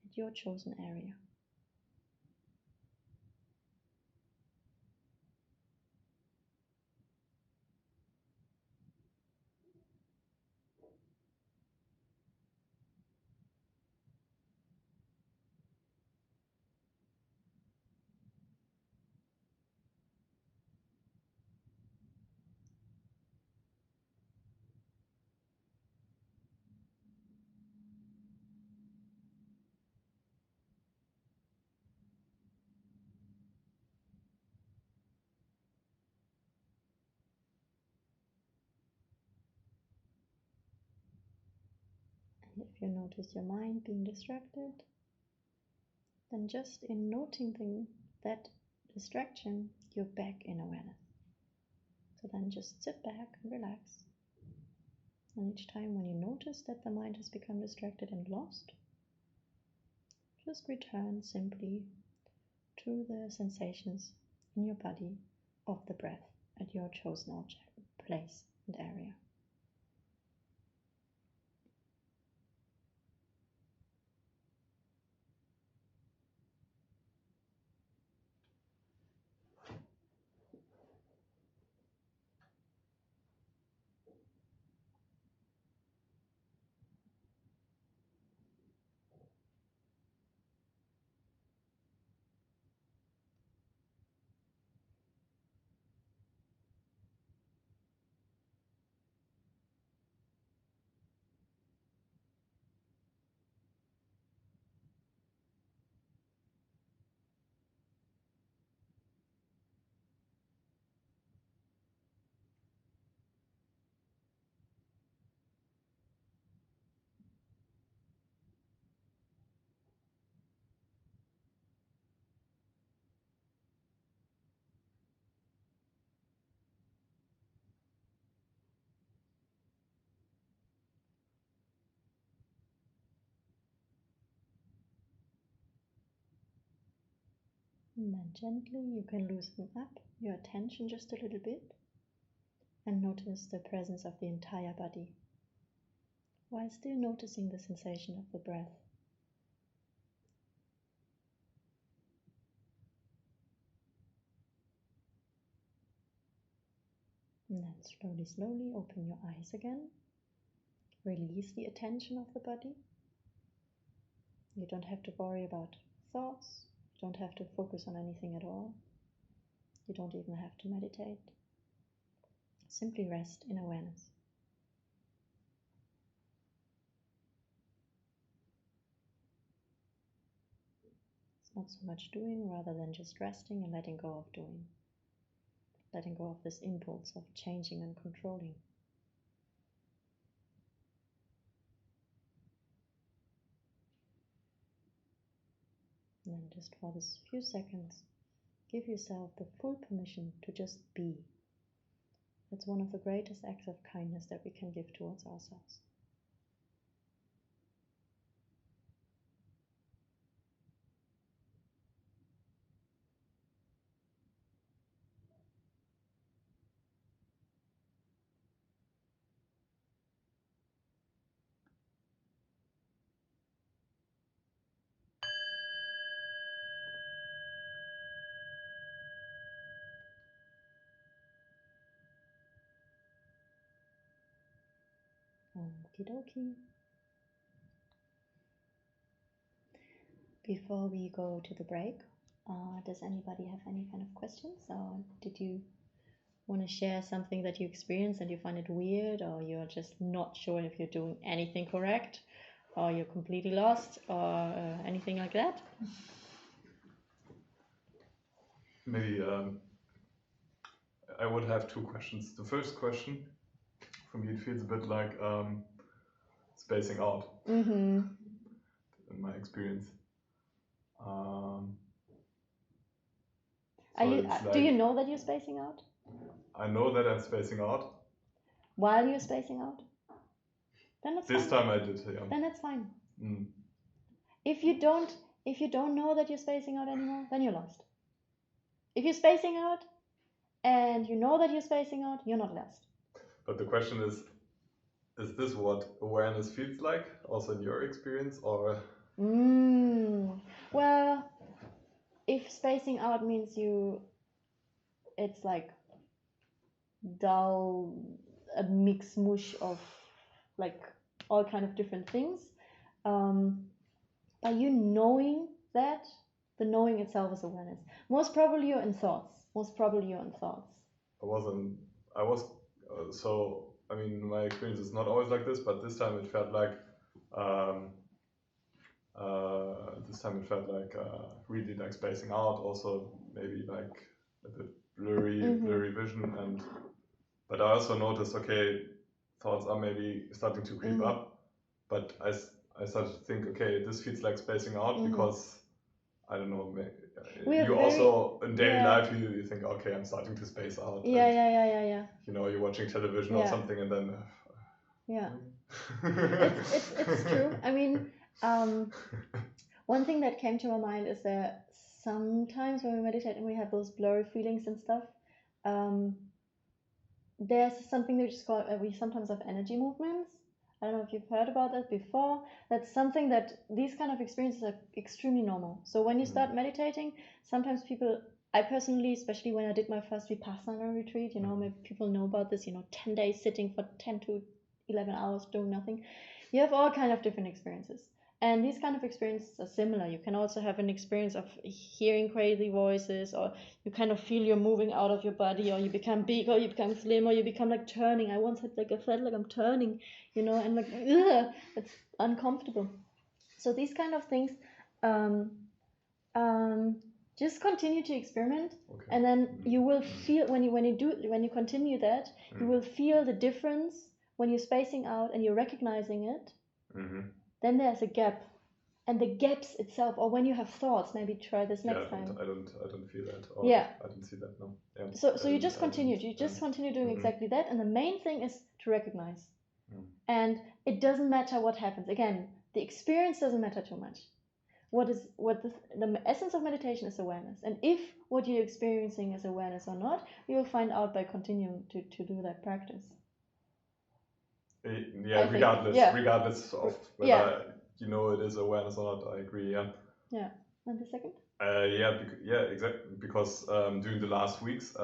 at your chosen area. And if you notice your mind being distracted, then just in noting that distraction, you're back in awareness. So then just sit back and relax. And each time when you notice that the mind has become distracted and lost, just return simply to the sensations in your body of the breath at your chosen object, place and area. And then gently you can loosen up your attention just a little bit and notice the presence of the entire body, while still noticing the sensation of the breath. And then slowly, slowly open your eyes again. Release the attention of the body. You don't have to worry about thoughts. You don't have to focus on anything at all. You don't even have to meditate. Simply rest in awareness. It's not so much doing, rather than just resting and letting go of doing. Letting go of this impulse of changing and controlling. And then just for this few seconds, give yourself the full permission to just be. That's one of the greatest acts of kindness that we can give towards ourselves. Okie dokie. Before we go to the break, does anybody have any kind of questions? Or did you want to share something that you experienced and you find it weird, or you're just not sure if you're doing anything correct, or you're completely lost, or anything like that? Maybe I would have two questions. The first question, for me, it feels a bit like spacing out in my experience. Do you know that you're spacing out? I know that I'm spacing out. While you're spacing out? Then that's This fine. time I did, yeah. Then that's fine. Mm. If you don't know that you're spacing out anymore, then you're lost. If you're spacing out and you know that you're spacing out, you're not lost. But the question is this what awareness feels like, also in your experience, or? Well, if spacing out means it's like dull, a mix mush of like all kind of different things. By you knowing that, the knowing itself is awareness. Most probably you're in thoughts. I mean, my experience is not always like this, but this time it felt like really like spacing out, also maybe like a bit blurry vision, but I also noticed, okay, thoughts are maybe starting to creep up, but I started to think, okay, this feels like spacing out because I don't know, also in daily life you think, okay, I'm starting to space out. Yeah. You know, you're watching television or something, and then it's true. I mean, one thing that came to my mind is that sometimes when we meditate and we have those blurry feelings and stuff, there's something which is called, we sometimes have energy movements. I don't know if you've heard about that before. That's something that these kind of experiences are extremely normal. So when you start meditating, sometimes I personally, especially when I did my first Vipassana retreat, maybe people know about this, 10 days sitting for 10 to 11 hours doing nothing. You have all kind of different experiences. And these kind of experiences are similar. You can also have an experience of hearing crazy voices, or you kind of feel you're moving out of your body, or you become big, or you become slim, or you become like turning. I once had I felt like I'm turning, and like, ugh, it's uncomfortable. So these kind of things, just continue to experiment, and then you will feel when you continue that, you will feel the difference when you're spacing out and you're recognizing it. Then there's a gap, and the gaps itself, or when you have thoughts, maybe try this next time. I don't feel that. I didn't see that. No. Yeah. So you just continue. You just continue doing exactly that, and the main thing is to recognize. And it doesn't matter what happens. Again, the experience doesn't matter too much. what the essence of meditation is awareness. And if what you're experiencing is awareness or not, you'll find out by continuing to do that practice. Yeah, I think, regardless, yeah. regardless of whether Yeah. you know it is awareness or not. I agree. Yeah. Yeah. And the second? Yeah, exactly. Because during the last weeks,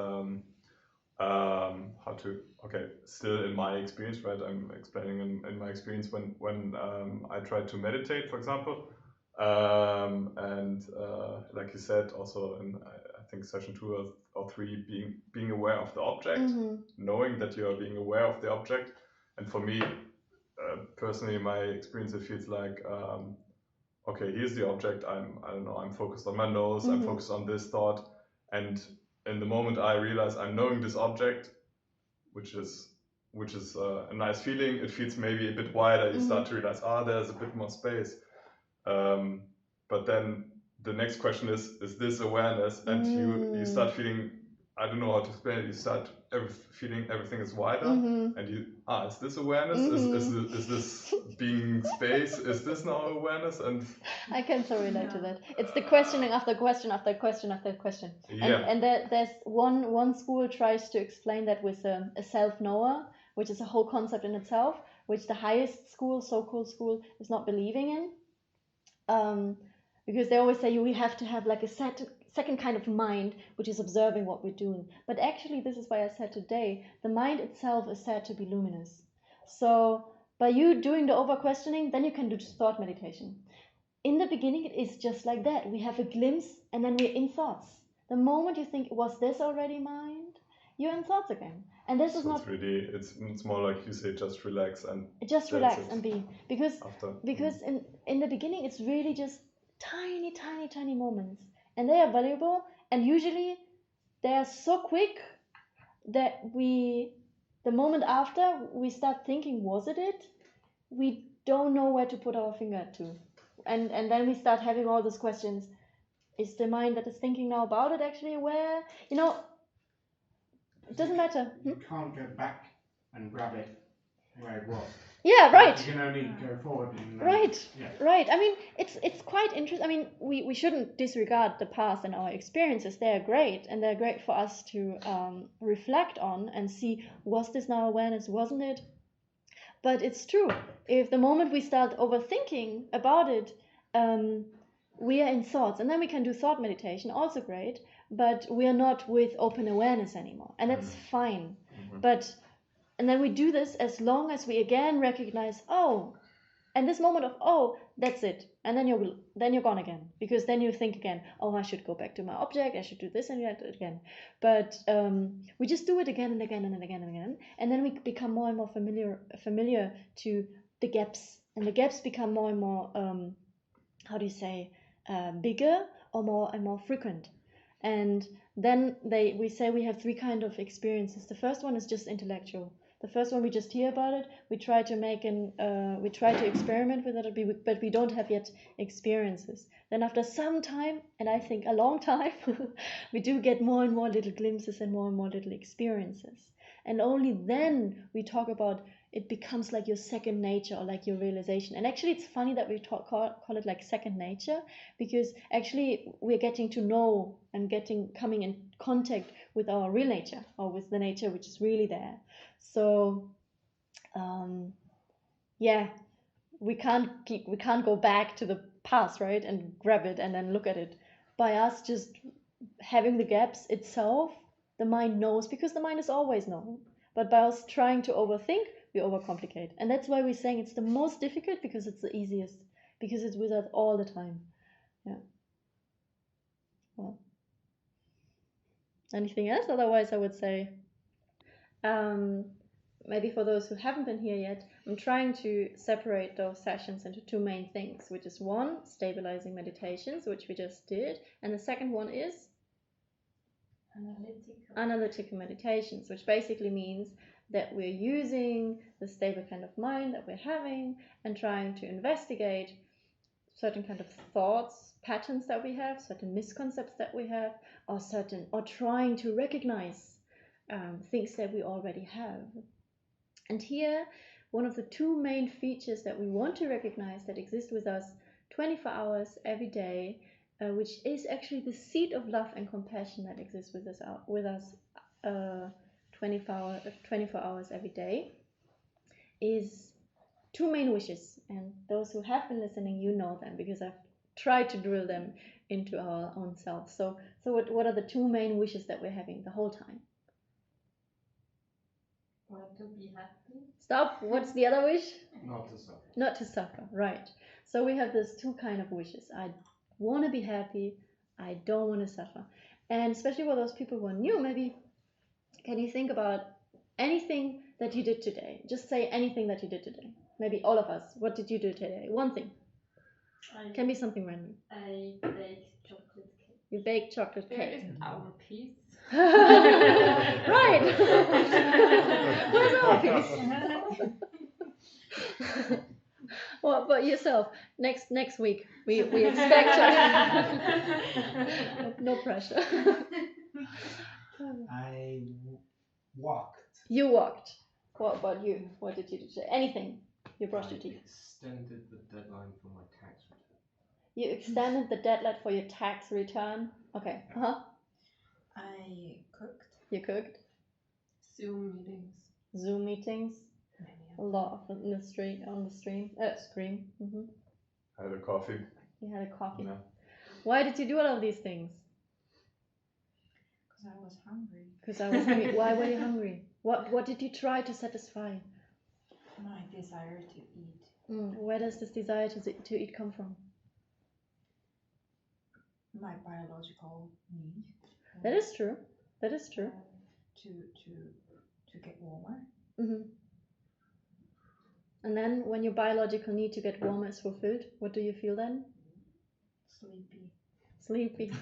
still in my experience, right? I'm explaining in my experience when I tried to meditate, for example, and like you said, also in I think session 2 or 3, being aware of the object, knowing that you are being aware of the object, and for me, personally, in my experience, it feels like okay, here's the object. I don't know. I'm focused on my nose. I'm focused on this thought, and in the moment I realize I'm knowing this object, which is a nice feeling. It feels maybe a bit wider. You start to realize, there's a bit more space. But then the next question is this awareness? And you start feeling, I don't know how to explain it. You start feeling everything is wider, and you is this awareness? Is this being space? Is this now awareness? And I can so relate to that. It's the questioning after question after question after question. Yeah. And there's one school tries to explain that with a self-knower, which is a whole concept in itself, which the highest school, so-called school, is not believing in. Because they always say we have to have like a second kind of mind, which is observing what we're doing. But actually, this is why I said today, the mind itself is said to be luminous. So by you doing the over-questioning, then you can do thought meditation. In the beginning, it is just like that. We have a glimpse, and then we're in thoughts. The moment you think, was this already mind? You're in thoughts again. And this is not... It's really, it's more like you say, just relax and... Just relax and be. Because after. in the beginning, it's really just tiny moments, and they are valuable, and usually they are so quick that the moment after we start thinking, was it, we don't know where to put our finger to, and then we start having all those questions. Is the mind that is thinking now about it actually aware? It doesn't matter. You can't go back and grab it where it was. Yeah, right. You can only go forward. And, right. Yeah. Right. I mean, it's quite interesting. I mean, we shouldn't disregard the past and our experiences. They're great, and they're great for us to reflect on and see, was this now awareness, wasn't it? But it's true. If the moment we start overthinking about it, we are in thoughts, and then we can do thought meditation, also great, but we are not with open awareness anymore, and that's fine. And then we do this as long as we again recognize, and this moment of, that's it. And then you're gone again, because then you think again, I should go back to my object, I should do this and that again. But we just do it again and again and again and again. And then we become more and more familiar to the gaps. And the gaps become more and more, bigger or more and more frequent. And then we say we have 3 kinds of experiences. The first one is just intellectual. The first one, we just hear about it. We try to experiment with it, but we don't have yet experiences. Then after some time, and I think a long time, we do get more and more little glimpses and more little experiences. And only then we talk about it becomes like your second nature or like your realization. And actually, it's funny that we call it like second nature, because actually we're getting to know and coming in contact with our real nature, or with the nature which is really there. So we can't go back to the past, right, and grab it and then look at it. By us just having the gaps itself, the mind knows, because the mind is always knowing. But by us trying to overthink, we overcomplicate. And that's why we're saying it's the most difficult, because it's the easiest, because it's with us all the time. Yeah. Well, anything else? Otherwise, I would say maybe for those who haven't been here yet, I'm trying to separate those sessions into 2 main things, which is 1, stabilizing meditations, which we just did, and the second one is analytical meditations, which basically means that we're using the stable kind of mind that we're having and trying to investigate certain kind of thoughts, patterns that we have, certain misconceptions that we have, or trying to recognize things that we already have. And here, one of the 2 main features that we want to recognize that exist with us 24 hours every day, which is actually the seed of love and compassion that exists with us 24 hours every day, is 2 main wishes. And those who have been listening, you know them, because I've tried to drill them into our own selves. So what are the 2 main wishes that we're having the whole time? Want to be happy? Stop. What's the other wish? Not to suffer. Not to suffer, right. So we have these 2 kind of wishes. I want to be happy, I don't want to suffer. And especially for those people who are new, maybe can you think about anything that you did today? Just say anything that you did today. Maybe all of us. What did you do today? One thing. Can be something random. I baked chocolate cake. You baked chocolate There cake. is an hour piece. Right. Where's our piece? What about yourself? Next week we expect chocolate. No pressure. I walked. You walked. What about you? What did you do today? Anything. You brushed your teeth. Extended the deadline for my tax return. You extended the deadline for your tax return. Okay. I cooked. You cooked. Zoom meetings. Zoom meetings. A lot of on the stream. Screen. I had a coffee. You had a coffee. Yeah. Why did you do all of these things? Because I was hungry. Because I was hungry. Why were you hungry? What did you try to satisfy? My desire to eat. Where does this desire to eat come from? My biological need. That is true. That is true. To get warmer. And then when your biological need to get warmer is fulfilled, what do you feel then? Sleepy.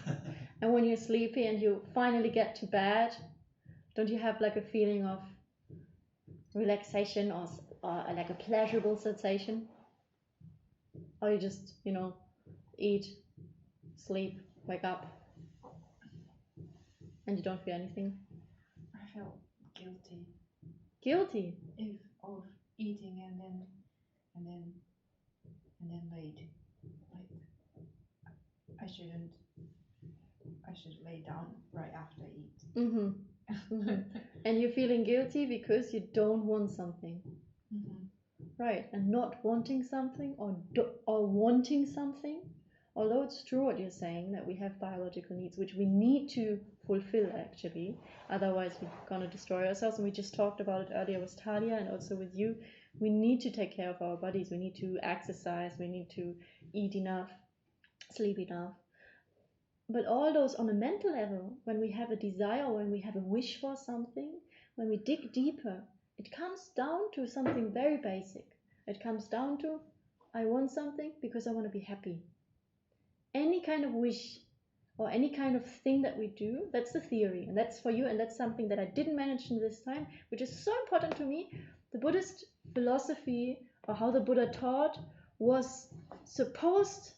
And when you're sleepy and you finally get to bed, don't you have like a feeling of relaxation or like a pleasurable sensation? Or you just, eat, sleep, wake up, and you don't feel anything? I felt guilty. Guilty? Of eating and then late. Like I should lay down right after I eat. And you're feeling guilty because you don't want something. Right, and not wanting something or wanting something, although it's true what you're saying, that we have biological needs which we need to fulfill actually, otherwise we're going to destroy ourselves. And we just talked about it earlier with Talia and also with you. We need to take care of our bodies, we need to exercise, we need to eat enough, sleep enough. But all those on a mental level, when we have a desire, when we have a wish for something, when we dig deeper, it comes down to something very basic. It comes down to, I want something because I want to be happy. Any kind of wish or any kind of thing that we do, that's the theory. And that's for you, and that's something that I didn't mention this time, which is so important to me. The Buddhist philosophy, or how the Buddha taught, was supposed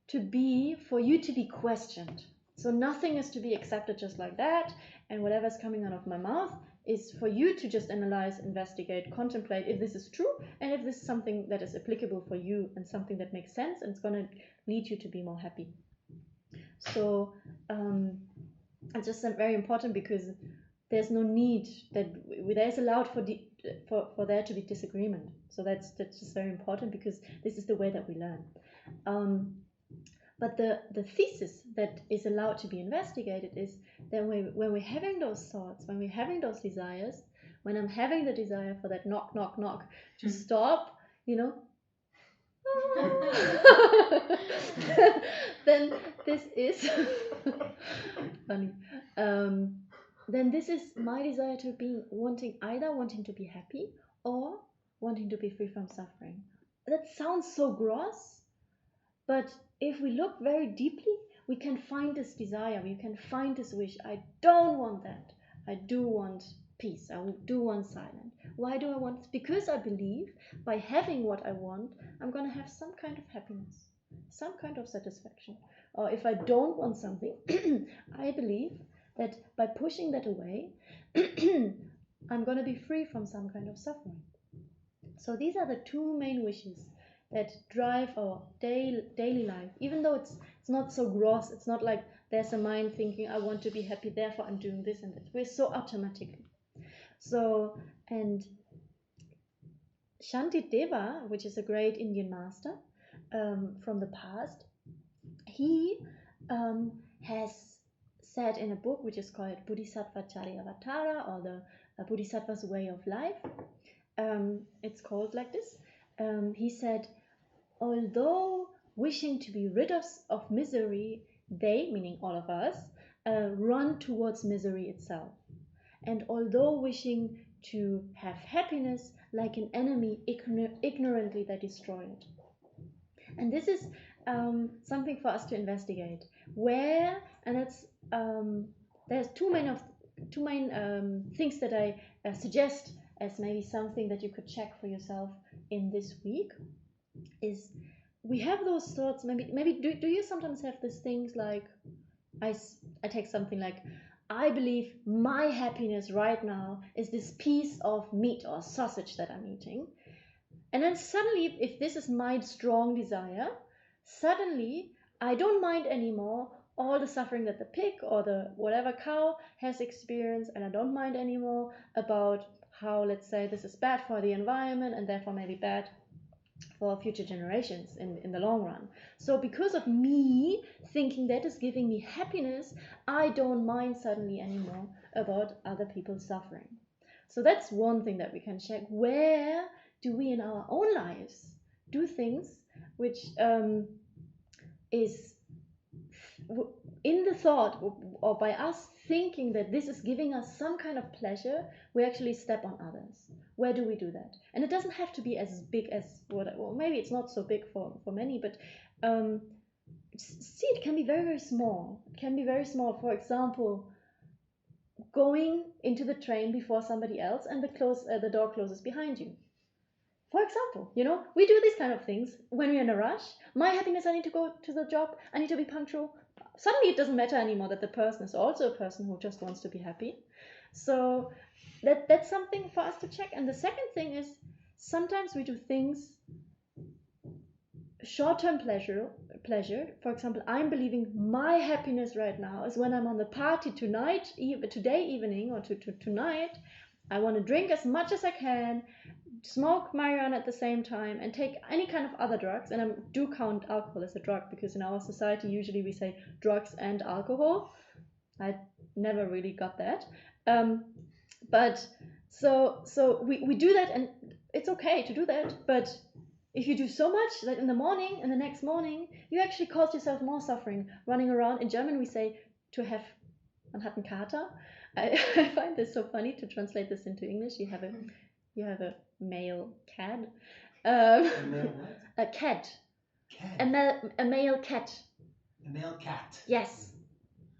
to be for you to be questioned. So nothing is to be accepted just like that, and whatever's coming out of my mouth is for you to just analyze, investigate, contemplate if this is true, and if this is something that is applicable for you and something that makes sense and it's going to lead you to be more happy. So it's just very important, because there's no need that there's allowed for there to be disagreement. So that's just very important, because this is the way that we learn. But the thesis that is allowed to be investigated is that when we're having those thoughts, when we're having those desires, when I'm having the desire for that knock, knock, knock to stop, then this is funny. Then this is my desire to be either wanting to be happy or wanting to be free from suffering. That sounds so gross, but if we look very deeply, we can find this desire, we can find this wish. I don't want that. I do want peace. I do want silence. Why do I want this? Because I believe by having what I want, I'm going to have some kind of happiness, some kind of satisfaction. Or if I don't want something, I believe that by pushing that away, I'm going to be free from some kind of suffering. So these are the 2 main wishes. that drive our daily life, even though it's not so gross. It's not like there's a mind thinking, I want to be happy, therefore I'm doing this and that. We're so automatically. So, and Shantideva, which is a great Indian master from the past, he has said in a book which is called Bodhisattva Charyavatara, or the Bodhisattva's Way of Life. It's called like this. He said, although wishing to be rid of misery, they, meaning all of us, run towards misery itself. And although wishing to have happiness, like an enemy, ignorantly they destroy it. And this is something for us to investigate. Where, and it's there's two main things that I suggest as maybe something that you could check for yourself in this week. Is we have those thoughts. Maybe do you sometimes have these things like I take something like, I believe my happiness right now is this piece of meat or sausage that I'm eating. And then suddenly, if this is my strong desire, suddenly I don't mind anymore all the suffering that the pig or the whatever cow has experienced, and I don't mind anymore about how, let's say, this is bad for the environment and therefore maybe bad for future generations in the long run. So because of me thinking that is giving me happiness, I don't mind suddenly anymore about other people's suffering. So that's one thing that we can check. Where do we in our own lives do things which is in the thought or by us thinking that this is giving us some kind of pleasure, we actually step on others? Where do we do that? And it doesn't have to be as big as well, maybe it's not so big for many, but see, it can be very, very small. It can be very small. For example, going into the train before somebody else and the door closes behind you. For example, we do these kind of things when we're in a rush. My happiness, I need to go to the job, I need to be punctual. Suddenly it doesn't matter anymore that the person is also a person who just wants to be happy. So that's something for us to check. And the second thing is, sometimes we do things short-term pleasure. For example, I'm believing my happiness right now is when I'm on the party today evening or tonight. I want to drink as much as I can, smoke marijuana at the same time, and take any kind of other drugs. And I do count alcohol as a drug, because in our society usually we say drugs and alcohol. I never really got that. But so we do that, and it's okay to do that. But if you do so much that in the morning and the next morning, you actually cause yourself more suffering running around. In German we say to have, man hat einen Kater. I find this so funny to translate this into English. You have a male cat. A male what? A cat. Cat. A male cat. A male cat. Yes.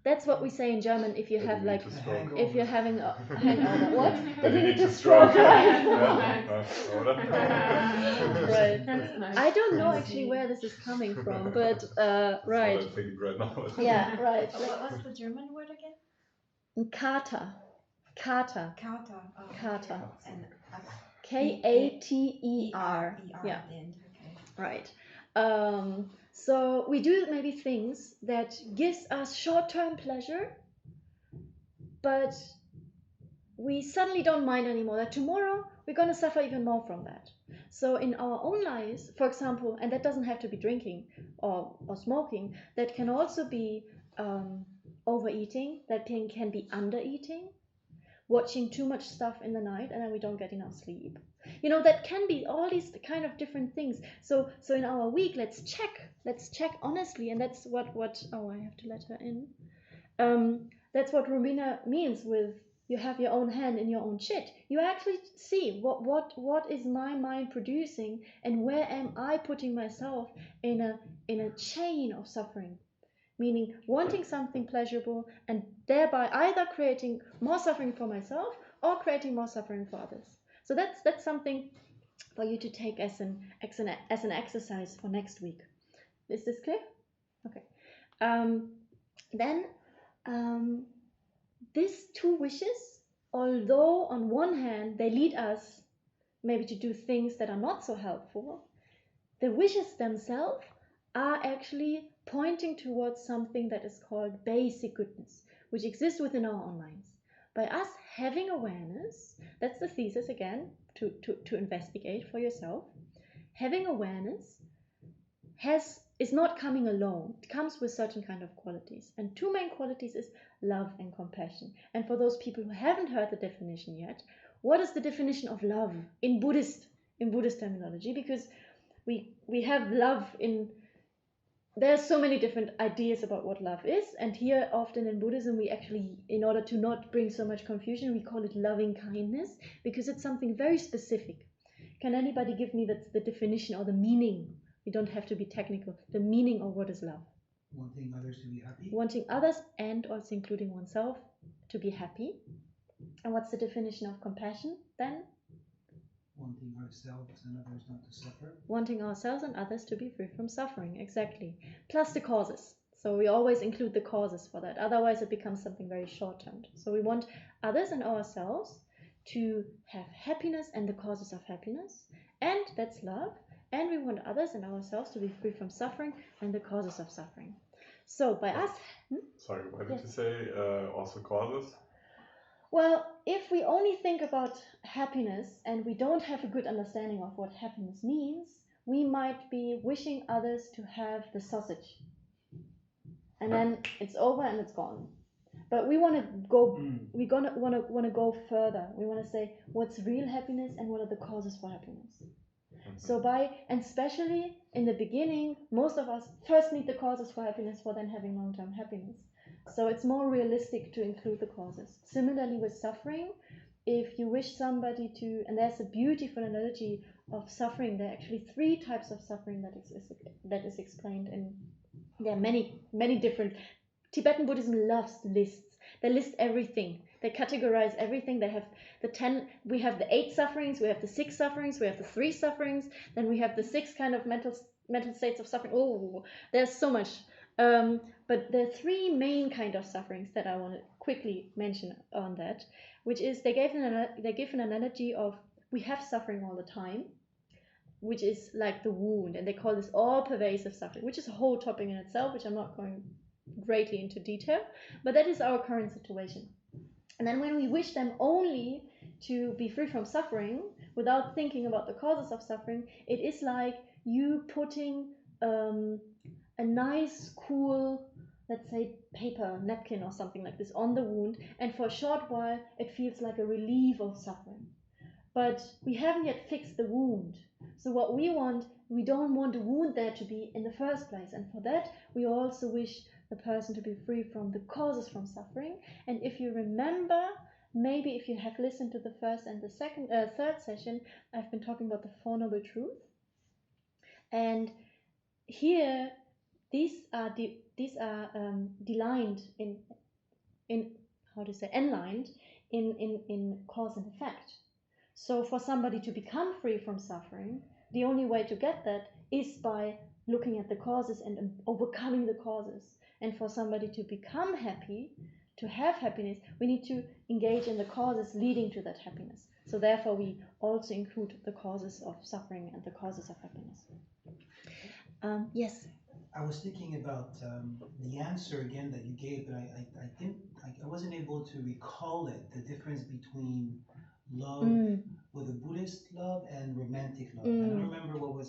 That's what we say in German if you have like, A hangover. if you're having a hangover. What? That you need to stroke. stroke. Right. Right. That's nice. I don't know actually where this is coming from, but right. I'm thinking right now. Yeah, right. What's the German word again? Kater. Kater. Oh, Kater. okay. And Kater. Yeah. at the end. Okay. Right. So we do maybe things that gives us short-term pleasure, but we suddenly don't mind anymore. That tomorrow we're going to suffer even more from that. So in our own lives, for example, and that doesn't have to be drinking or smoking, that can also be overeating, that can be undereating, watching too much stuff in the night and then we don't get enough sleep. That can be all these kind of different things. So in our week, let's check honestly, and that's what oh, I have to let her in. That's what Romina means with you have your own hand in your own shit. You actually see what is my mind producing, and where am I putting myself in a chain of suffering. Meaning wanting something pleasurable and thereby either creating more suffering for myself or creating more suffering for others. So that's something for you to take as an exercise for next week. Is this clear? Okay. Then these two wishes, although on one hand they lead us maybe to do things that are not so helpful, the wishes themselves are actually pointing towards something that is called basic goodness, which exists within our own minds. By us having awareness, that's the thesis again, to investigate for yourself. Having awareness is not coming alone. It comes with certain kind of qualities. And two main qualities is love and compassion. And for those people who haven't heard the definition yet, what is the definition of love in Buddhist terminology? Because we have love there's so many different ideas about what love is, and here often in Buddhism we actually, in order to not bring so much confusion, we call it loving kindness, because it's something very specific. Can anybody give me the definition or the meaning? We don't have to be technical. The meaning of what is love? Wanting others to be happy. Wanting others, and also including oneself, to be happy. And what's the definition of compassion then? Wanting ourselves and others not to suffer. Wanting ourselves and others to be free from suffering, exactly. Plus the causes. So we always include the causes for that. Otherwise it becomes something very short-term. So we want others and ourselves to have happiness and the causes of happiness. And that's love. And we want others and ourselves to be free from suffering and the causes of suffering. So by us... Sorry, why did you say also causes? Well, if we only think about happiness and we don't have a good understanding of what happiness means, we might be wishing others to have the sausage. And then it's over and it's gone. But we want to go, we want to go further. We want to say what's real happiness and what are the causes for happiness. So and especially in the beginning, most of us first need the causes for happiness for then having long-term happiness. So it's more realistic to include the causes. Similarly with suffering, if you wish somebody to, and there's a beautiful analogy of suffering, there are actually 3 types of suffering that is explained in, there are many different. Tibetan Buddhism loves lists. They list everything. They categorize everything. They have we have the 8 sufferings, we have the 6 sufferings, we have the 3 sufferings, then we have the 6 kind of mental states of suffering. Oh, there's so much. But there are 3 main kind of sufferings that I want to quickly mention on that, which is they give an analogy of we have suffering all the time, which is like the wound, and they call this all-pervasive suffering, which is a whole topic in itself, which I'm not going greatly into detail, but that is our current situation. And then when we wish them only to be free from suffering without thinking about the causes of suffering, it is like you putting a nice, cool, let's say paper, napkin or something like this on the wound, and for a short while it feels like a relief of suffering. But we haven't yet fixed the wound. So what we don't want the wound there to be in the first place. And for that, we also wish the person to be free from the causes from suffering. And if you remember, maybe if you have listened to the first and the third session, I've been talking about the Four Noble Truths. And here, these are enlined in cause and effect. So for somebody to become free from suffering, the only way to get that is by looking at the causes and overcoming the causes. And for somebody to become happy, to have happiness, we need to engage in the causes leading to that happiness. So therefore we also include the causes of suffering and the causes of happiness. Yes? I was thinking about the answer again that you gave, but I wasn't able to recall it, the difference between love with a Buddhist love and romantic love. I don't remember what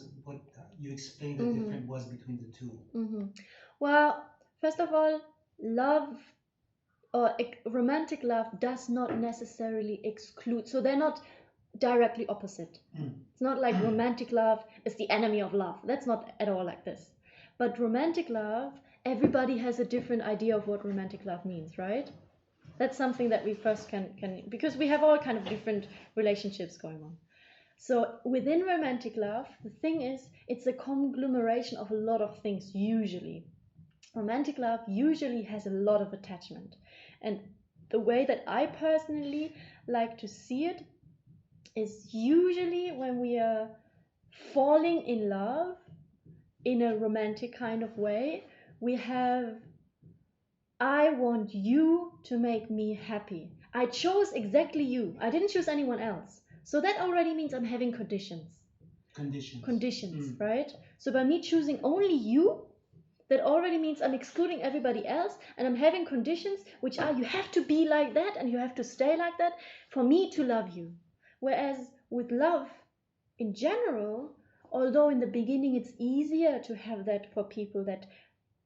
you explained the difference was between the two. Well, first of all, love or romantic love does not necessarily exclude, so they're not directly opposite. It's not like romantic love is the enemy of love. That's not at all like this. But romantic love, everybody has a different idea of what romantic love means, right? That's something that we first can because we have all kind of different relationships going on. So within romantic love, the thing is, it's a conglomeration of a lot of things usually. Romantic love usually has a lot of attachment. And the way that I personally like to see it is usually when we are falling in love in a romantic kind of way, we have, I want you to make me happy. I chose exactly you. I didn't choose anyone else. So that already means I'm having conditions. conditions. Right? So by me choosing only you, that already means I'm excluding everybody else, and I'm having conditions which are you have to be like that and you have to stay like that for me to love you. Whereas with love in general, although in the beginning it's easier to have that for people that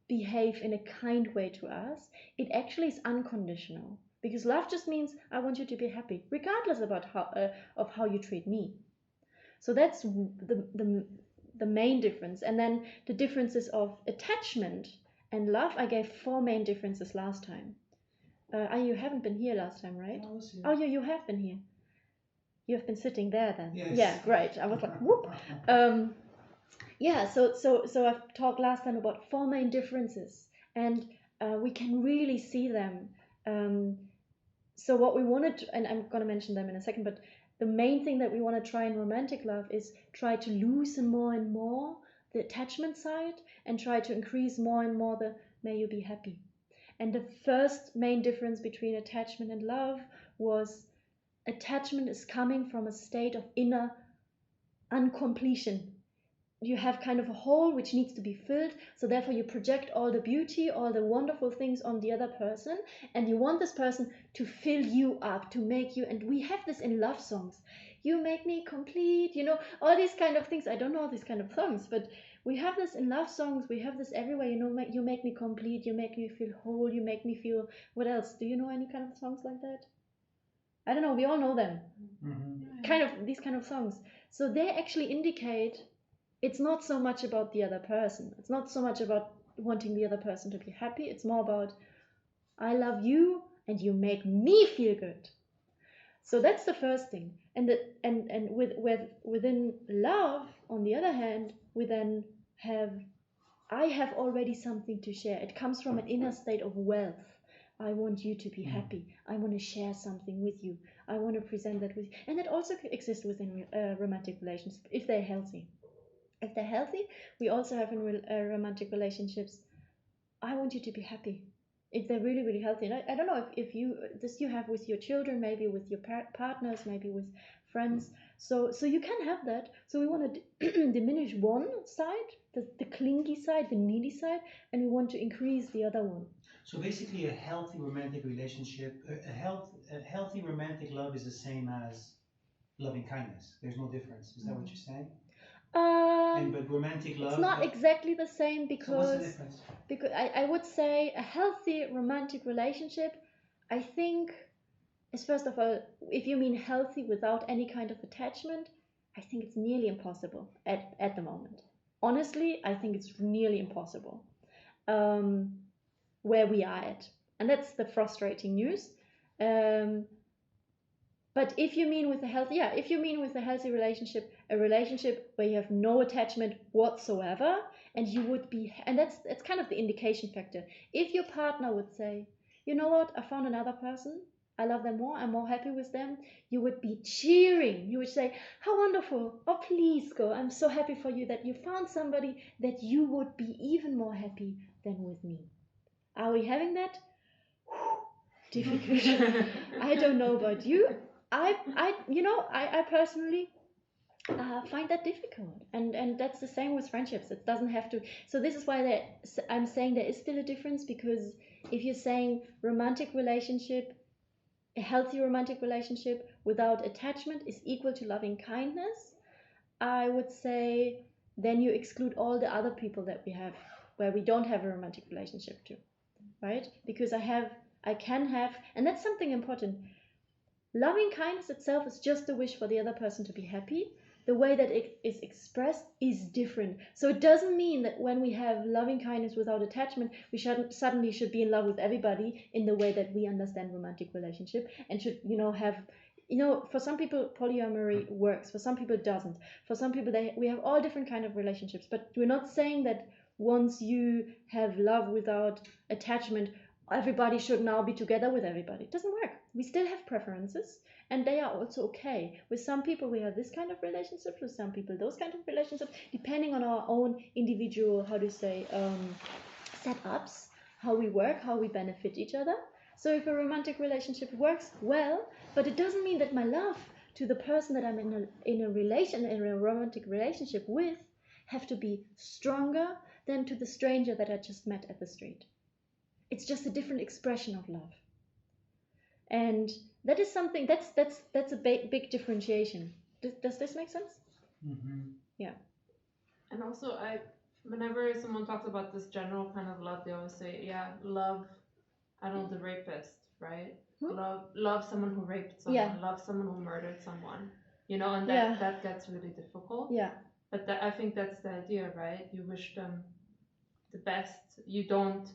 behave in a kind way to us, it actually is unconditional. Because love just means I want you to be happy, regardless about of how you treat me. So that's the main difference. And then the differences of attachment and love, I gave 4 main differences last time. You haven't been here last time, right? I was here. Oh, you have been here. You have been sitting there then. Yes. Yeah, great. I was like, whoop. Yeah, so I've talked last time about 4 main differences, and we can really see them. So what we wanted, and I'm going to mention them in a second, but the main thing that we want to try in romantic love is try to loosen more and more the attachment side and try to increase more and more the may you be happy. And the first main difference between attachment and love was attachment is coming from a state of inner uncompletion. You have kind of a hole which needs to be filled, so therefore you project all the beauty, all the wonderful things on the other person, and you want this person to fill you up, to make you, and we have this in love songs. You make me complete, you know, all these kind of things. I don't know these kind of songs, but we have this in love songs, we have this everywhere, you know, you make me complete, you make me feel whole, you make me feel, what else? Do you know any kind of songs like that? I don't know, we all know them. Kind of, these kind of songs. So they actually indicate it's not so much about the other person. It's not so much about wanting the other person to be happy. It's more about I love you and you make me feel good. So that's the first thing. And within love, on the other hand, we then have I have already something to share. It comes from an inner state of wealth. I want you to be happy. I want to share something with you. I want to present that with you. And that also exists within romantic relations if they're healthy. If they're healthy, we also have in romantic relationships, I want you to be happy. If they're really, really healthy. And I don't know if you have with your children, maybe with your partners, maybe with friends. So you can have that. So we want to diminish one side, the clingy side, the needy side, and we want to increase the other one. So basically, a healthy romantic relationship, a healthy romantic love is the same as loving kindness. There's no difference. Is that what you're saying? But romantic love. It's not exactly the same because. So what's the difference? Because I would say a healthy romantic relationship, I think, is first of all, if you mean healthy without any kind of attachment, I think it's nearly impossible at the moment. Honestly, I think it's nearly impossible. Where we are at, and that's the frustrating news. But if you mean with a healthy relationship, a relationship where you have no attachment whatsoever, and you would be, and that's kind of the indication factor. If your partner would say, you know what, I found another person, I love them more, I'm more happy with them, you would be cheering. You would say, how wonderful, oh please go, I'm so happy for you that you found somebody that you would be even more happy than with me. Are we having that? Difficult. I don't know about you. I personally find that difficult, and that's the same with friendships. It doesn't have to. So this is why I'm saying there is still a difference, because if you're saying a healthy romantic relationship without attachment is equal to loving kindness, I would say then you exclude all the other people that we have where we don't have a romantic relationship to, right? Because I can have, and that's something important. Loving kindness itself is just a wish for the other person to be happy. The way that it is expressed is different. So it doesn't mean that when we have loving kindness without attachment, we suddenly should be in love with everybody in the way that we understand romantic relationship, and should, have, for some people polyamory works, for some people it doesn't. For some people we have all different kind of relationships, but we're not saying that once you have love without attachment, everybody should now be together with everybody. It doesn't work. We still have preferences, and they are also okay. With some people we have this kind of relationships, with some people those kind of relationships, depending on our own individual, setups, how we work, how we benefit each other. So if a romantic relationship works well, but it doesn't mean that my love to the person that I'm in a romantic relationship with have to be stronger than to the stranger that I just met at the street. It's just a different expression of love. And that is something that's a big differentiation. Does this make sense? Mm-hmm. Yeah. And also, whenever someone talks about this general kind of love, they always say, yeah, love, I don't know, the rapist, right? Love someone who raped someone, love someone who murdered someone, you know, and that gets really difficult. Yeah. But I think that's the idea, right? You wish them the best. You don't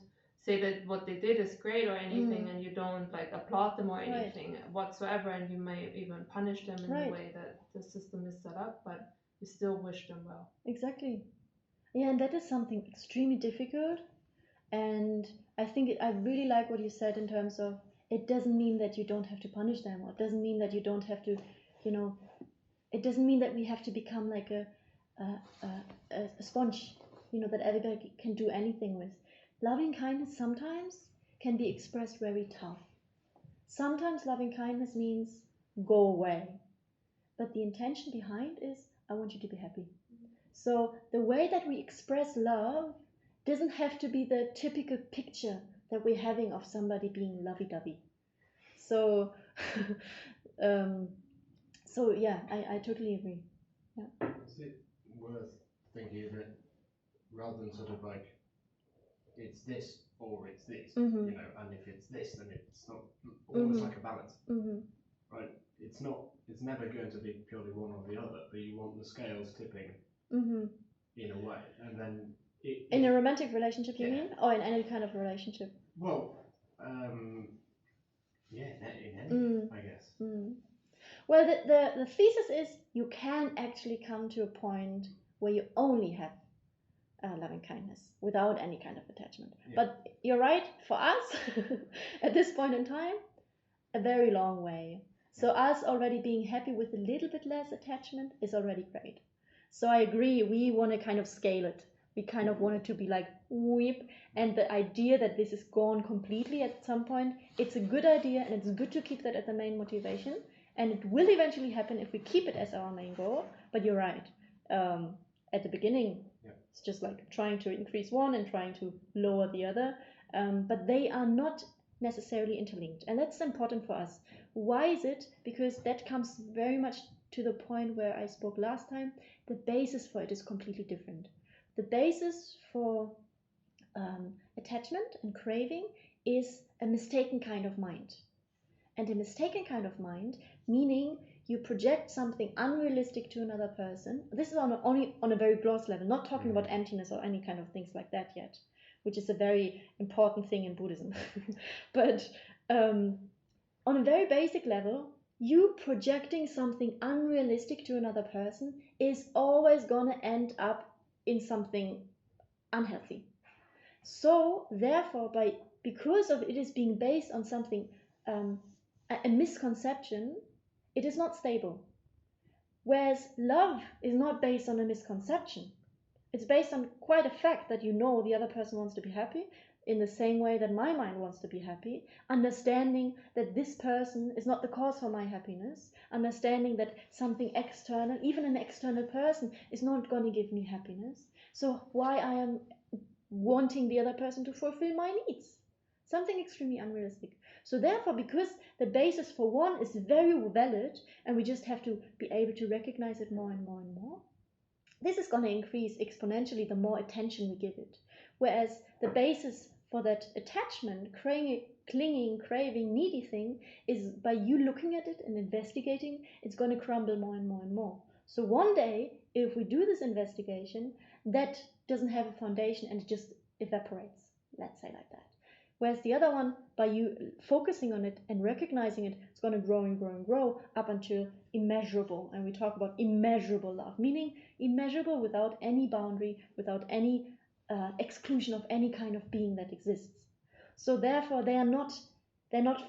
say that what they did is great or anything, and you don't like applaud them or anything whatsoever, and you may even punish them in the way that the system is set up, but you still wish them well. Exactly. Yeah, and that is something extremely difficult. And I think I really like what you said in terms of it doesn't mean that you don't have to punish them, or it doesn't mean that you don't have to, you know, it doesn't mean that we have to become like a sponge, you know, that everybody can do anything with. Loving kindness sometimes can be expressed very tough. Sometimes loving kindness means go away. But the intention behind is I want you to be happy. So the way that we express love doesn't have to be the typical picture that we're having of somebody being lovey-dovey. So, so yeah, I totally agree. Yeah. Is it worth thinking of it rather than sort of like it's this or it's this, you know, and if it's this, then it's not, almost like a balance, right? It's never going to be purely one or the other, but you want the scales tipping in a way, and then in a romantic relationship, you mean, or in any kind of relationship? Well, yeah, in any, I guess. Well, the thesis is you can actually come to a point where you only have loving kindness without any kind of attachment. Yeah. But you're right, for us, at this point in time, a very long way. So us already being happy with a little bit less attachment is already great. So I agree, we want to kind of scale it. We kind of want it to be like weep, and the idea that this is gone completely at some point, it's a good idea, and it's good to keep that as the main motivation, and it will eventually happen if we keep it as our main goal. But you're right, at the beginning, it's just like trying to increase one and trying to lower the other, but they are not necessarily interlinked, and that's important for us. Why is it? Because that comes very much to the point where I spoke last time. The basis for it is completely different. The basis for attachment and craving is a mistaken kind of mind. And a mistaken kind of mind, meaning you project something unrealistic to another person. This is only on a very gross level, not talking about emptiness or any kind of things like that yet, which is a very important thing in Buddhism. But on a very basic level, you projecting something unrealistic to another person is always going to end up in something unhealthy. So therefore, because of it is being based on something, a misconception, it is not stable. Whereas love is not based on a misconception. It's based on quite a fact that you know the other person wants to be happy in the same way that my mind wants to be happy, understanding that this person is not the cause for my happiness, understanding that something external, even an external person, is not going to give me happiness. So why I am wanting the other person to fulfill my needs? Something extremely unrealistic. So therefore, because the basis for one is very valid, and we just have to be able to recognize it more and more and more, this is going to increase exponentially the more attention we give it. Whereas the basis for that attachment, clinging, craving, needy thing is by you looking at it and investigating, it's going to crumble more and more and more. So one day, if we do this investigation, that doesn't have a foundation and it just evaporates, let's say like that. Whereas the other one, by you focusing on it and recognizing it, it's going to grow and grow and grow up until immeasurable. And we talk about immeasurable love, meaning immeasurable without any boundary, without any exclusion of any kind of being that exists. So therefore, they're not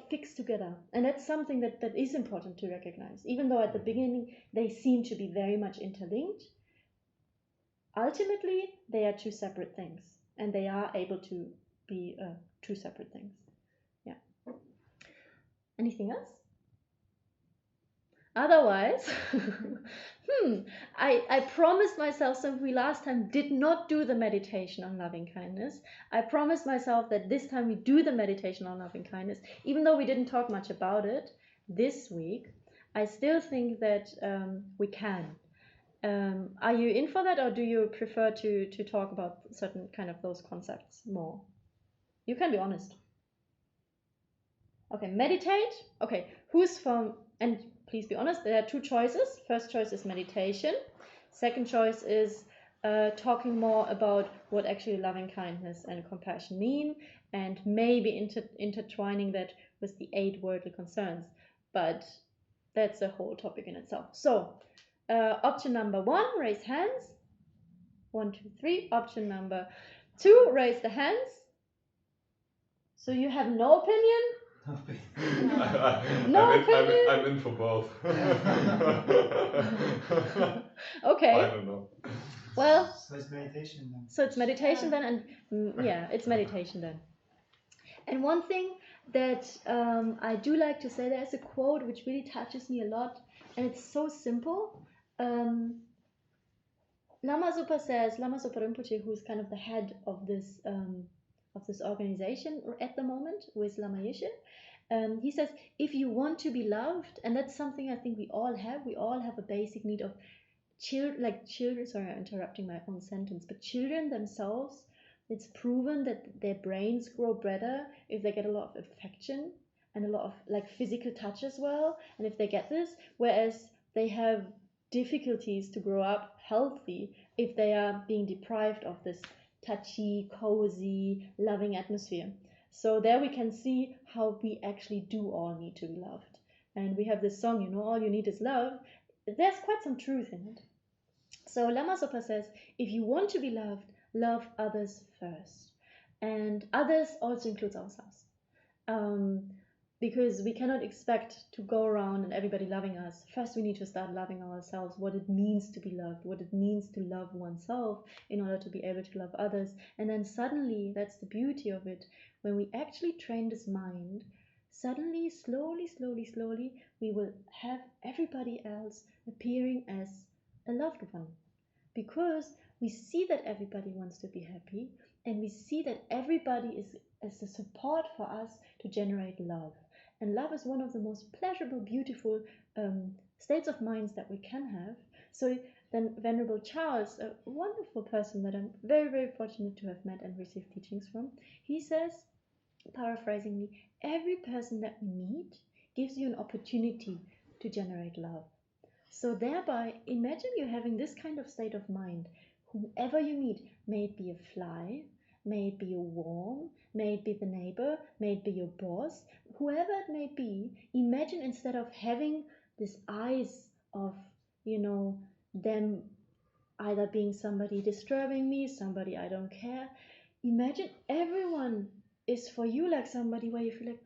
fixed together. And that's something that is important to recognize. Even though at the beginning, they seem to be very much interlinked, ultimately, they are two separate things. And they are able to be two separate things. Yeah. Anything else? Otherwise, I promised myself, since we last time did not do the meditation on loving kindness, I promised myself that this time we do the meditation on loving kindness, even though we didn't talk much about it this week. I still think that we can. Are you in for that, or do you prefer to talk about certain kind of those concepts more? You can be honest. Okay, meditate. Okay, who's from, and please be honest, there are two choices. First choice is meditation. Second choice is talking more about what actually loving kindness and compassion mean, and maybe intertwining that with the 8 worldly concerns. But that's a whole topic in itself. So, option number 1, raise hands. 1, 2, 3. Option number 2, raise the hands. So you have no opinion? I'm in for both. Okay. I don't know. Well, so it's meditation then. So it's meditation then, and yeah, it's meditation then. And one thing that I do like to say, there's a quote which really touches me a lot, and it's so simple. Lama Zopa Rinpoche, who's kind of the head of this organization at the moment with Lama Yeshe, he says, if you want to be loved, and that's something I think we all have a basic need of children, sorry, I'm interrupting my own sentence, but children themselves, it's proven that their brains grow better if they get a lot of affection and a lot of like physical touch as well, and if they get this, whereas they have difficulties to grow up healthy if they are being deprived of this touchy, cozy, loving atmosphere. So there we can see how we actually do all need to be loved. And we have this song, all you need is love. There's quite some truth in it. So Lama Zopa says, if you want to be loved, love others first. And others also includes ourselves. Because we cannot expect to go around and everybody loving us. First, we need to start loving ourselves, what it means to be loved, what it means to love oneself in order to be able to love others. And then suddenly, that's the beauty of it, when we actually train this mind, suddenly, slowly, we will have everybody else appearing as a loved one. Because we see that everybody wants to be happy, and we see that everybody is as a support for us to generate love. And love is one of the most pleasurable, beautiful states of minds that we can have. So then Venerable Charles, a wonderful person that I'm very, very fortunate to have met and received teachings from, he says, paraphrasing me, every person that we meet gives you an opportunity to generate love. So thereby, imagine you having this kind of state of mind. Whoever you meet, may it be a fly, may it be a worm, may it be the neighbor, may it be your boss, whoever it may be, imagine instead of having this eyes of, them either being somebody disturbing me, somebody I don't care, imagine everyone is for you like somebody where you feel like,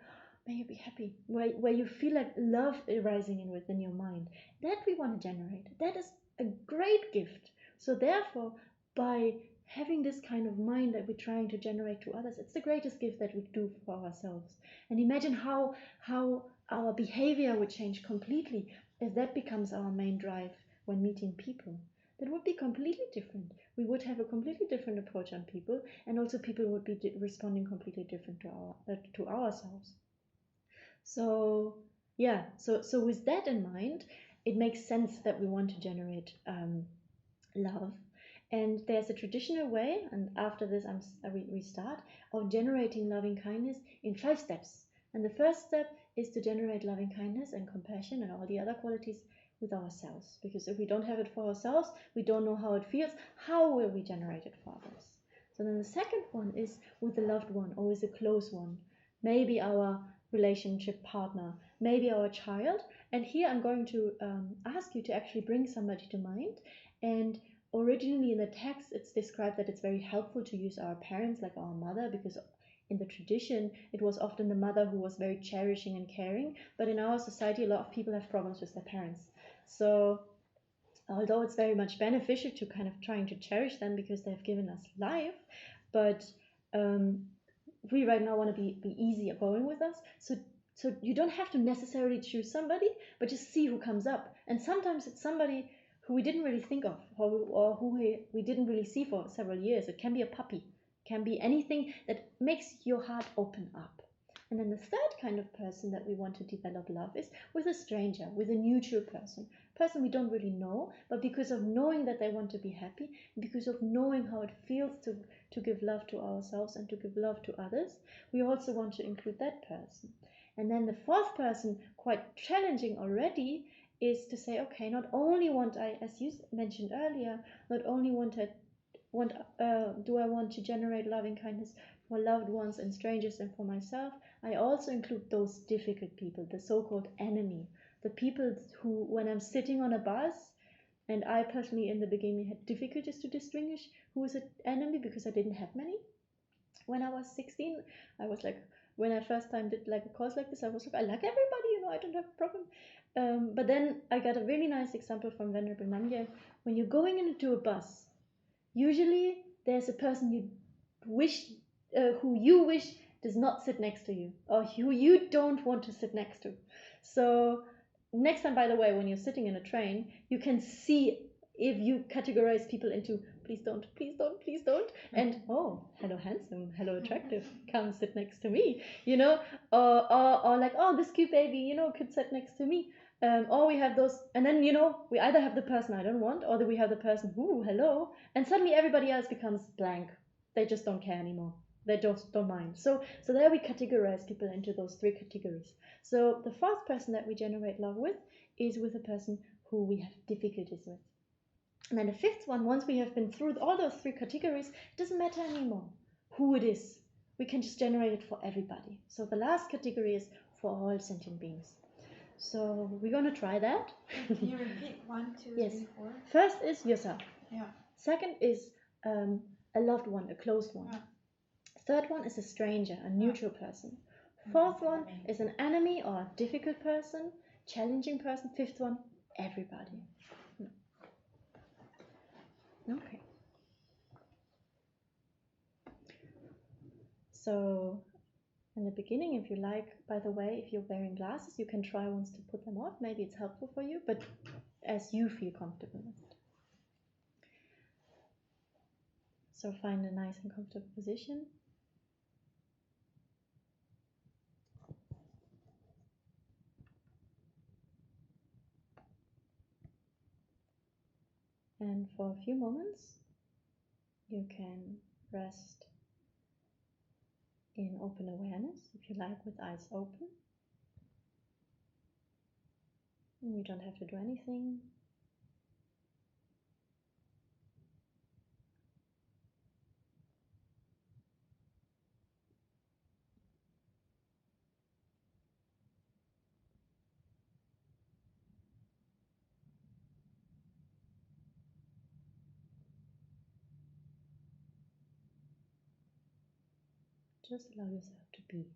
may you be happy, where you feel like love arising within your mind. That we want to generate. That is a great gift. So therefore, by having this kind of mind that we're trying to generate to others, it's the greatest gift that we do for ourselves. And imagine how our behavior would change completely if that becomes our main drive when meeting people. That would be completely different. We would have a completely different approach on people, and also people would be responding completely different to ourselves. So yeah, so with that in mind, it makes sense that we want to generate love. And there's a traditional way, and after this we start, of generating loving kindness in 5 steps. And the first step is to generate loving kindness and compassion and all the other qualities with ourselves. Because if we don't have it for ourselves, we don't know how it feels. How will we generate it for others? So then the second one is with a loved one or with a close one. Maybe our relationship partner, maybe our child. And here I'm going to ask you to actually bring somebody to mind. And originally in the text, it's described that it's very helpful to use our parents, like our mother, because in the tradition, it was often the mother who was very cherishing and caring. But in our society, a lot of people have problems with their parents. So although it's very much beneficial to kind of trying to cherish them because they've given us life, but we right now want to be easy going with us. So So you don't have to necessarily choose somebody, but just see who comes up. And sometimes it's somebody who we didn't really think of, or who we didn't really see for several years. It can be a puppy, it can be anything that makes your heart open up. And then the third kind of person that we want to develop love is with a stranger, with a neutral person we don't really know, but because of knowing that they want to be happy, because of knowing how it feels to give love to ourselves and to give love to others, we also want to include that person. And then the fourth person, quite challenging already, is to say, okay, not only want I, as you mentioned earlier, not only do I want to generate loving kindness for loved ones and strangers and for myself, I also include those difficult people, the so-called enemy, the people who, when I'm sitting on a bus, and I personally in the beginning had difficulties to distinguish who was an enemy because I didn't have many. When I was 16, I was like, when I first time did like a course like this, I was like, I like everybody, I don't have a problem. But then I got a really nice example from Venerable Namye. When you're going into a bus, usually there's a person who you wish does not sit next to you, or who you don't want to sit next to. So next time, by the way, when you're sitting in a train, you can see if you categorize people into please don't, please don't, please don't, and oh, hello handsome, hello attractive, come sit next to me, or like, oh, this cute baby, could sit next to me. Or we have those, and then we either have the person I don't want, or we have the person, ooh, hello, and suddenly everybody else becomes blank. They just don't care anymore. They don't mind. So there we categorize people into those three categories. So the fourth person that we generate love with is with a person who we have difficulties with. And then the fifth one, once we have been through all those three categories, it doesn't matter anymore who it is. We can just generate it for everybody. So the last category is for all sentient beings. So we're going to try that. Can you repeat 1, 2, Yes. 3, 4? First is yourself. Yeah. Second is a loved one, a close one. Yeah. Third one is a stranger, a neutral person. Fourth one is an enemy or a difficult person, challenging person. Fifth one, everybody. Okay. So in the beginning, if you like, by the way, if you're wearing glasses, you can try once to put them off. Maybe it's helpful for you, but as you feel comfortable with it. So find a nice and comfortable position. And for a few moments, you can rest in open awareness, if you like, with eyes open. And you don't have to do anything. Just allow yourself to be.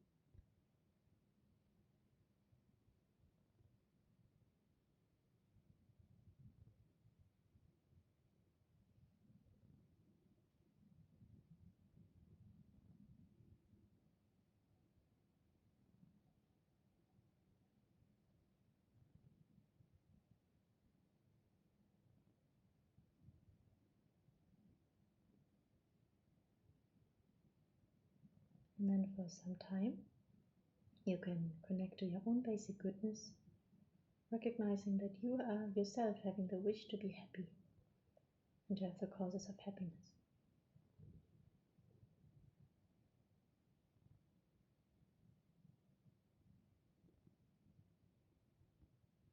And then for some time, you can connect to your own basic goodness, recognizing that you are yourself having the wish to be happy and to have the causes of happiness.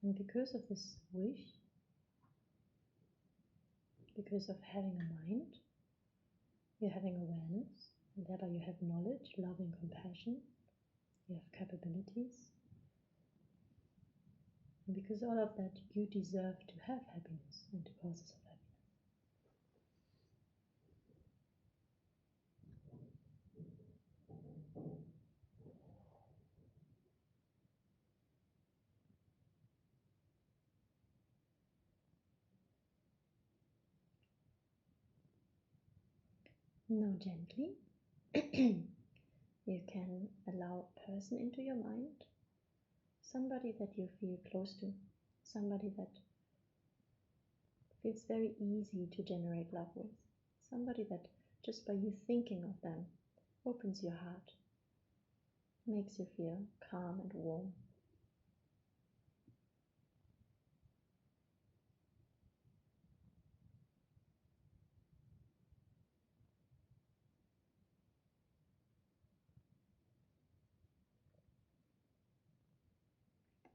And because of this wish, because of having a mind, you're having awareness, and thereby you have knowledge, love and compassion, you have capabilities. And because all of that, you deserve to have happiness and the causes of happiness. Now gently, you can allow a person into your mind, somebody that you feel close to, somebody that feels very easy to generate love with, somebody that just by you thinking of them opens your heart, makes you feel calm and warm.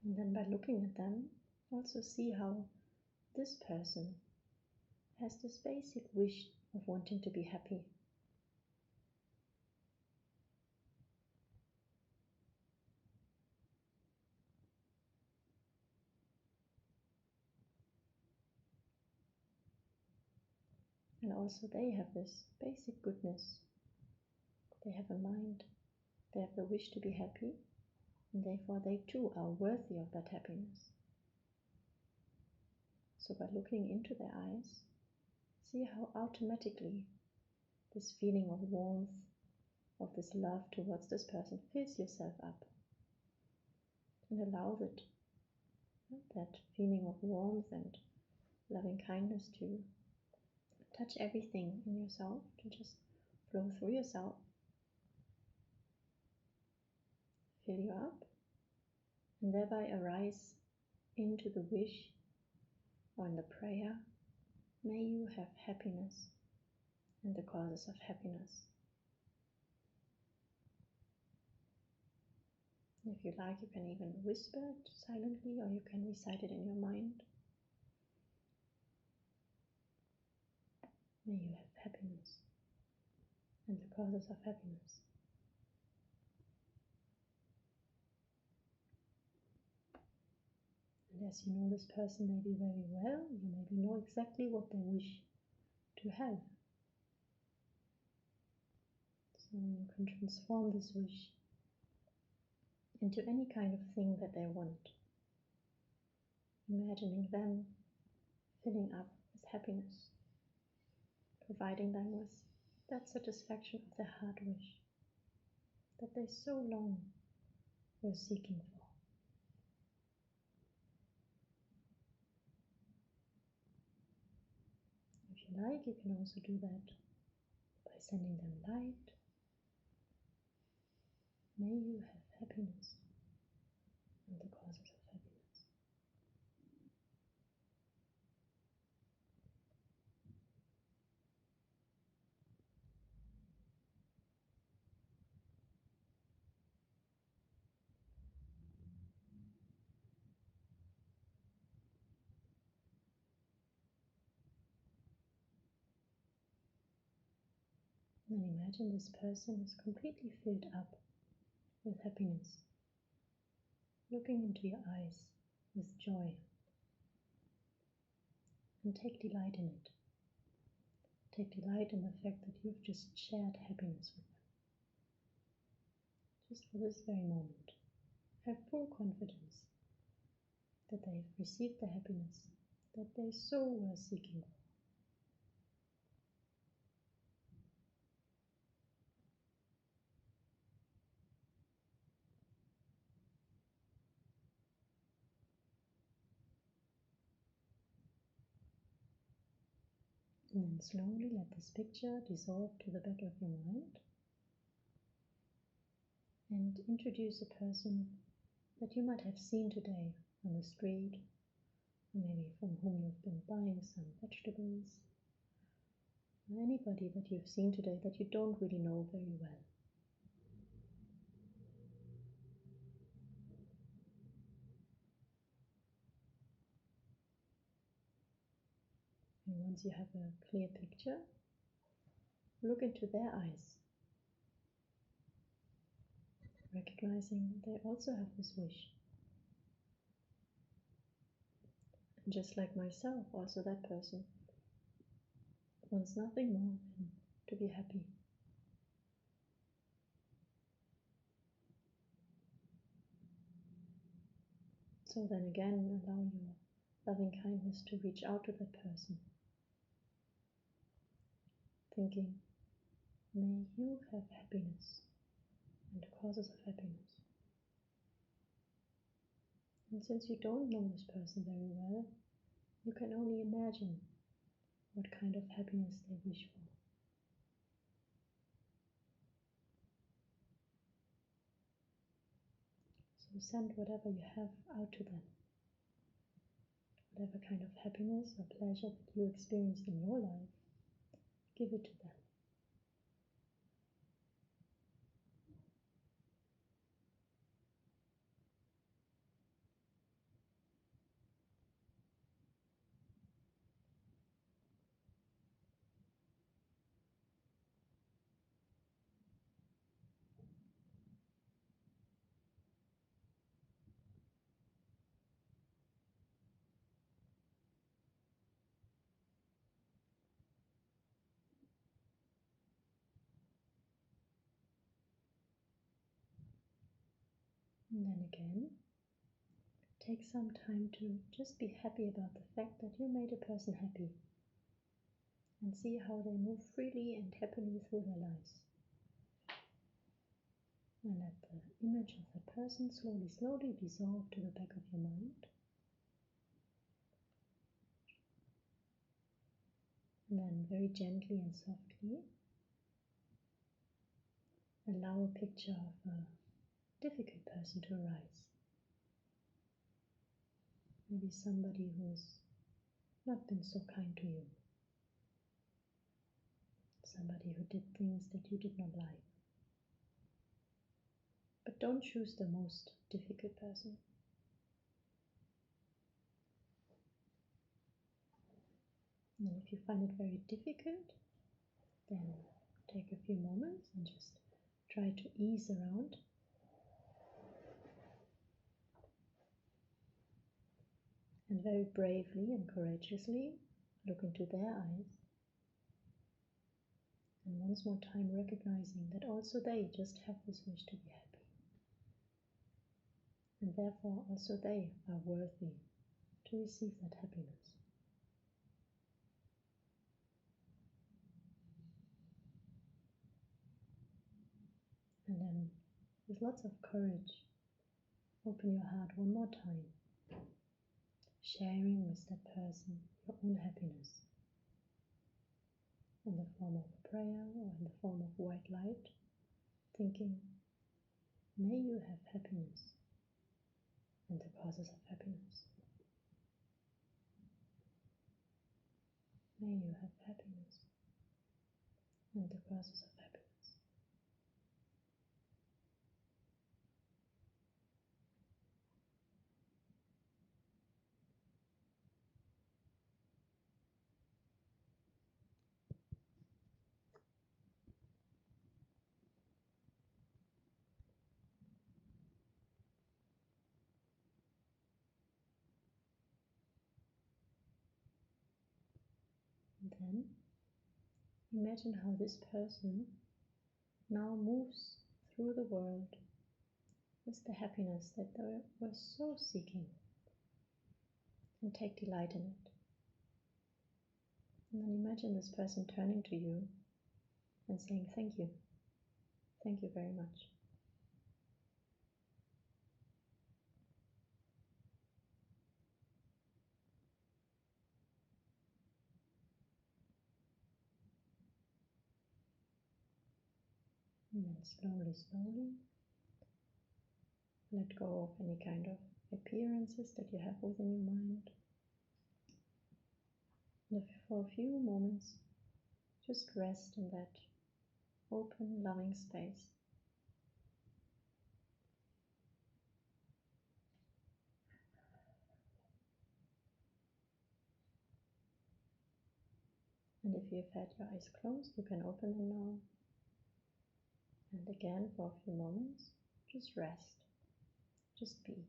And then by looking at them, also see how this person has this basic wish of wanting to be happy. And also they have this basic goodness. They have a mind, they have the wish to be happy, and therefore they too are worthy of that happiness. So by looking into their eyes, see how automatically this feeling of warmth, of this love towards this person fills yourself up. And allow that feeling of warmth and loving kindness to touch everything in yourself, to just flow through yourself, fill you up, and thereby arise into the wish or in the prayer, may you have happiness and the causes of happiness. If you like, you can even whisper it silently, or you can recite it in your mind. May you have happiness and the causes of happiness. And as you know this person maybe very well, you maybe know exactly what they wish to have. So you can transform this wish into any kind of thing that they want. Imagining them filling up with happiness, providing them with that satisfaction of their heart wish that they so long were seeking for. If you like, you can also do that by sending them light. May you have happiness and the causes of happiness. Then imagine this person is completely filled up with happiness, looking into your eyes with joy, and take delight in it. Take delight in the fact that you've just shared happiness with them. Just for this very moment, have full confidence that they've received the happiness that they so were seeking for. And then slowly let this picture dissolve to the back of your mind and introduce a person that you might have seen today on the street, or maybe from whom you've been buying some vegetables, or anybody that you've seen today that you don't really know very well. And once you have a clear picture, look into their eyes, recognizing they also have this wish. And just like myself, also that person wants nothing more than to be happy. So then again, allow your loving kindness to reach out to that person, thinking, may you have happiness and the causes of happiness. And since you don't know this person very well, you can only imagine what kind of happiness they wish for. So send whatever you have out to them. Whatever kind of happiness or pleasure that you experienced in your life, give it to them. And then again, take some time to just be happy about the fact that you made a person happy, and see how they move freely and happily through their lives. And let the image of that person slowly dissolve to the back of your mind. And then very gently and softly allow a picture of a difficult person to arise. Maybe somebody who's not been so kind to you. Somebody who did things that you did not like. But don't choose the most difficult person. And if you find it very difficult, then take a few moments and just try to ease around. And very bravely and courageously look into their eyes. And once more time recognizing that also they just have this wish to be happy. And therefore also they are worthy to receive that happiness. And then, with lots of courage, open your heart one more time, sharing with that person your own happiness in the form of a prayer or in the form of white light, thinking, may you have happiness and the causes of happiness. May you have happiness and the causes of happiness. And then imagine how this person now moves through the world with the happiness that they were so seeking, and take delight in it. And then imagine this person turning to you and saying, thank you very much. And then slowly, let go of any kind of appearances that you have within your mind. And for a few moments, just rest in that open, loving space. And if you've had your eyes closed, you can open them now. And again, for a few moments, just rest. Just be.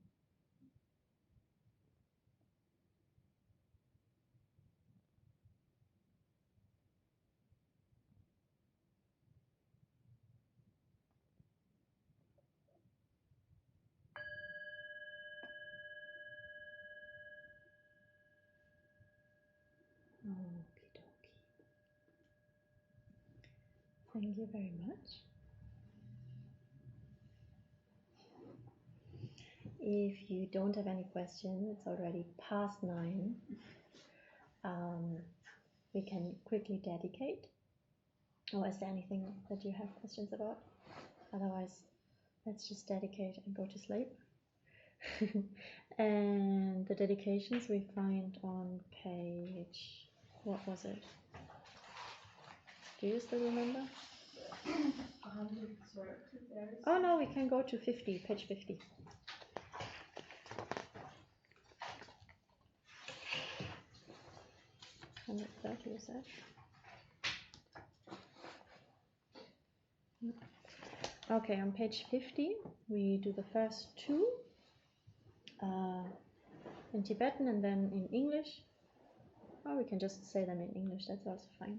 Okie dokie. Thank you very much. if you don't have any question, it's already past 9. We can quickly dedicate. Or is there anything that you have questions about? Otherwise, let's just dedicate and go to sleep. And the dedications we find on page, what was it? Do you still remember? Oh no, we can go to 50, page 50. That you said. Okay, on page 50 we do the first 2 in Tibetan and then in English. Or we can just say them in English, that's also fine.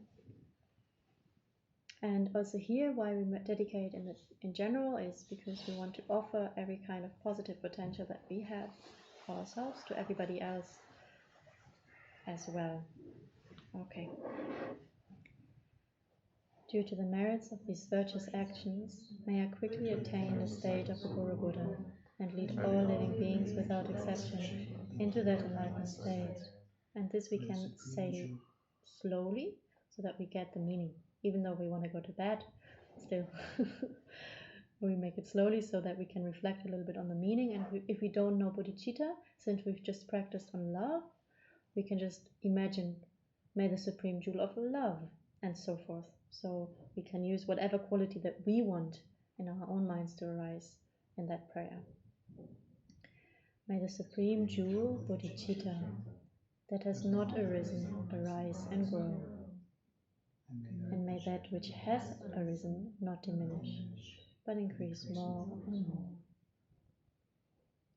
And also here, why we dedicate in general is because we want to offer every kind of positive potential that we have for ourselves to everybody else as well. Okay. Due to the merits of these virtuous actions, may I quickly attain the state of the Guru Buddha and lead all living beings without exception into that enlightened state. And this we can say slowly so that we get the meaning. Even though we want to go to bed, still we make it slowly so that we can reflect a little bit on the meaning. And if we don't know bodhicitta, since we've just practiced on love, we can just imagine, may the supreme jewel of love, and so forth. So we can use whatever quality that we want in our own minds to arise in that prayer. May the supreme jewel, bodhicitta, that has not arisen, arise and grow. And may that which has arisen not diminish, but increase more and more.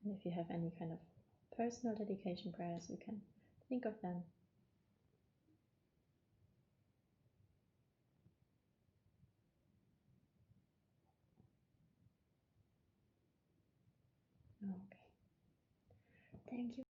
And if you have any kind of personal dedication prayers, you can think of them. Okay. Thank you.